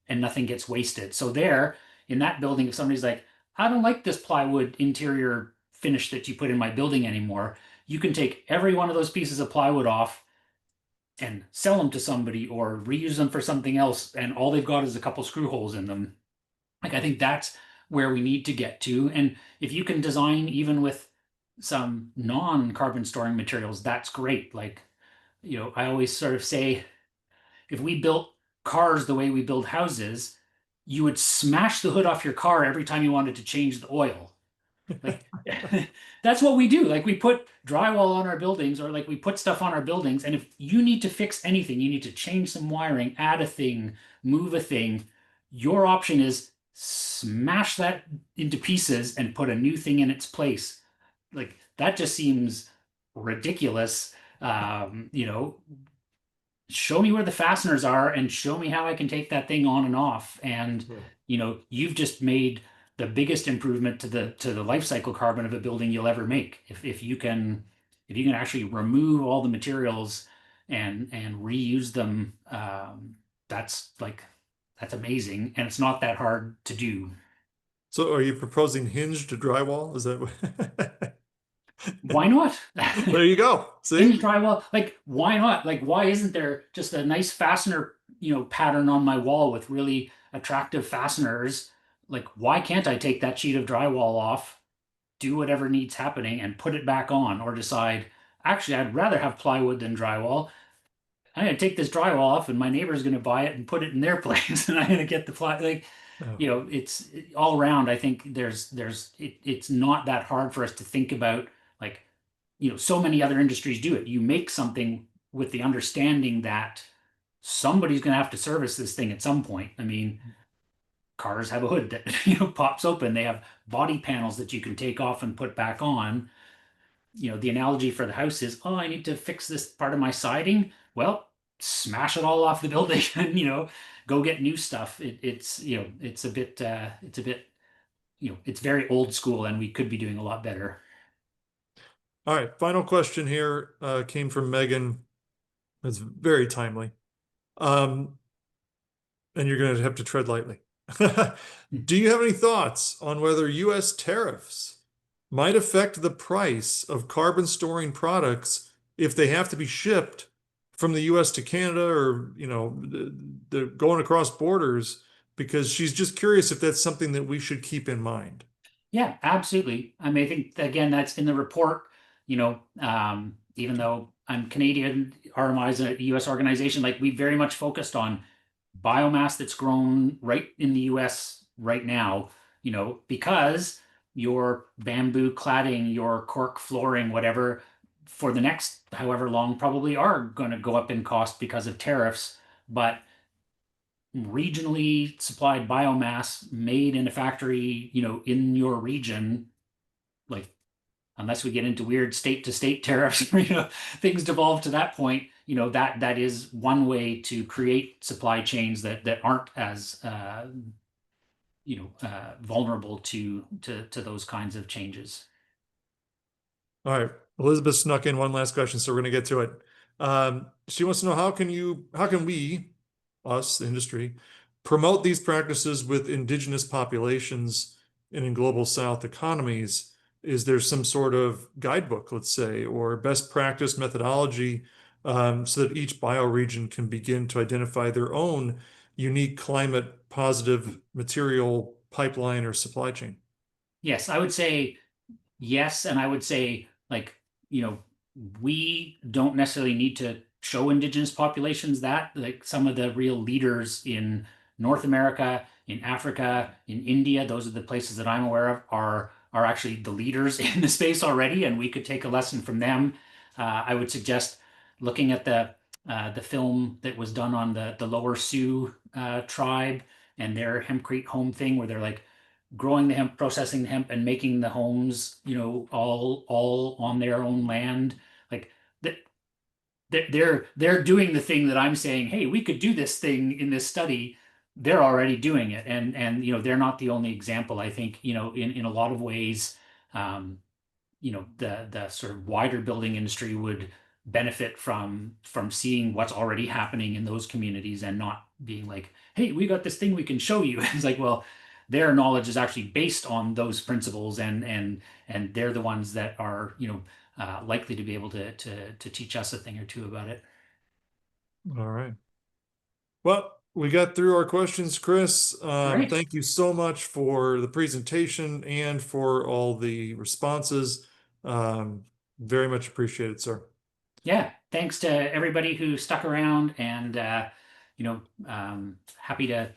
Speaker 2: and nothing gets wasted. So there, in that building, if somebody's like, I don't like this plywood interior finish that you put in my building anymore, you can take every one of those pieces of plywood off and sell them to somebody or reuse them for something else, and all they've got is a couple screw holes in them. Like I think that's where we need to get to. And if you can design even with some non-carbon storing materials, that's great. Like, I always sort of say if we built cars the way we build houses, you would smash the hood off your car every time you wanted to change the oil. Like that's what we do. Like we put drywall on our buildings, or like we put stuff on our buildings. And if you need to fix anything, you need to change some wiring, add a thing, move a thing, your option is smash that into pieces and put a new thing in its place. Like that just seems ridiculous. Show me where the fasteners are and show me how I can take that thing on and off. And,
Speaker 1: Right.
Speaker 2: you've just made the biggest improvement to the life cycle carbon of a building you'll ever make. If you can actually remove all the materials and reuse them, that's like that's amazing. And it's not that hard to do.
Speaker 1: So are you proposing hinged drywall? Is that what?
Speaker 2: Why not?
Speaker 1: There you go.
Speaker 2: Hinge
Speaker 1: See?
Speaker 2: drywall, like why not? Like why isn't there just a nice fastener, pattern on my wall with really attractive fasteners? Like why can't I take that sheet of drywall off, do whatever needs happening and put it back on or decide, actually I'd rather have plywood than drywall. I'm gonna take this drywall off and my neighbor's gonna buy it and put it in their place and I'm gonna get the ply like
Speaker 1: Oh,
Speaker 2: it's all around. I think it's not that hard for us to think about like so many other industries do it. You make something with the understanding that somebody's going to have to service this thing at some point. I mean, cars have a hood that pops open. They have body panels that you can take off and put back on. The analogy for the house is, oh, I need to fix this part of my siding. Well, smash it all off the building and go get new stuff. It's very old school, and we could be doing a lot better.
Speaker 1: all right. Final question here came from Megan. It's very timely. Um, and you're going to have to tread lightly. Do you have any thoughts on whether U.S. tariffs might affect the price of carbon storing products if they have to be shipped from the U.S. to Canada or, they're going across borders? Because she's just curious if that's something that we should keep in mind.
Speaker 2: Yeah, absolutely. I mean, I think again that's in the report. Even though I'm Canadian, RMI is a U.S. organization. Like we very much focused on biomass that's grown right in the U.S. right now. Because your bamboo cladding, your cork flooring, whatever, for the next however long, probably are going to go up in cost because of tariffs. But regionally supplied biomass made in a factory, in your region, like unless we get into weird state to state tariffs, things devolve to that point, that is one way to create supply chains that aren't as vulnerable to those kinds of changes.
Speaker 1: All right. Elizabeth snuck in one last question, so we're going to get to it. She wants to know how can we, us, the industry, promote these practices with indigenous populations and in global South economies? Is there some sort of guidebook, let's say, or best practice methodology, so that each bioregion can begin to identify their own unique climate positive material pipeline or supply chain?
Speaker 2: Yes, I would say yes, and I would say like, you know, we don't necessarily need to show indigenous populations that. Like some of the real leaders in North America, in Africa, in India, those are the places that I'm aware of are actually the leaders in the space already, and we could take a lesson from them. I would suggest looking at the film that was done on the Lower Sioux tribe and their hempcrete home thing, where they're like growing the hemp, processing the hemp, and making the homes, all on their own land. Like that, they're doing the thing that I'm saying, hey, we could do this thing in this study. They're already doing it, and they're not the only example. I think in a lot of ways, um, the sort of wider building industry would benefit from seeing what's already happening in those communities and not being like, hey, we got this thing we can show you. It's like, well, their knowledge is actually based on those principles, and they're the ones that are likely to be able to teach us a thing or two about it.
Speaker 1: All right. Well, we got through our questions, Chris.
Speaker 2: Great.
Speaker 1: Thank you so much for the presentation and for all the responses. Very much appreciated, sir.
Speaker 2: Yeah, thanks to everybody who stuck around, and happy to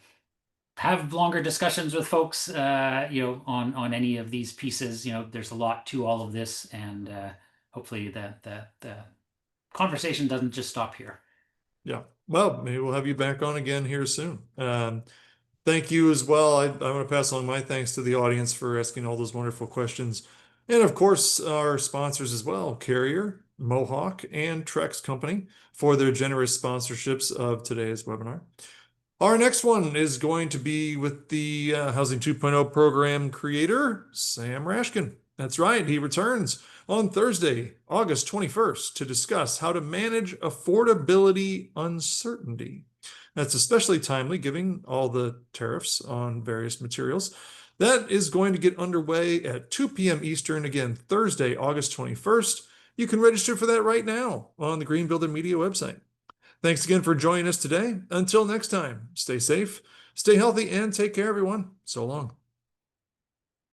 Speaker 2: have longer discussions with folks, on any of these pieces. There's a lot to all of this, and hopefully the conversation doesn't just stop here.
Speaker 1: Yeah. Well, maybe we'll have you back on again here soon. Thank you as well. I want to pass along my thanks to the audience for asking all those wonderful questions. And of course, our sponsors as well, Carrier, Mohawk, and Trex Company for their generous sponsorships of today's webinar. Our next one is going to be with the Housing 2.0 program creator, Sam Rashkin. That's right, he returns on Thursday, August 21st, to discuss how to manage affordability uncertainty. That's especially timely given all the tariffs on various materials. That is going to get underway at 2 p.m. Eastern, again, Thursday, August 21st. You can register for that right now on the Green Builder Media website. Thanks again for joining us today. Until next time, stay safe, stay healthy, and take care, everyone. So long.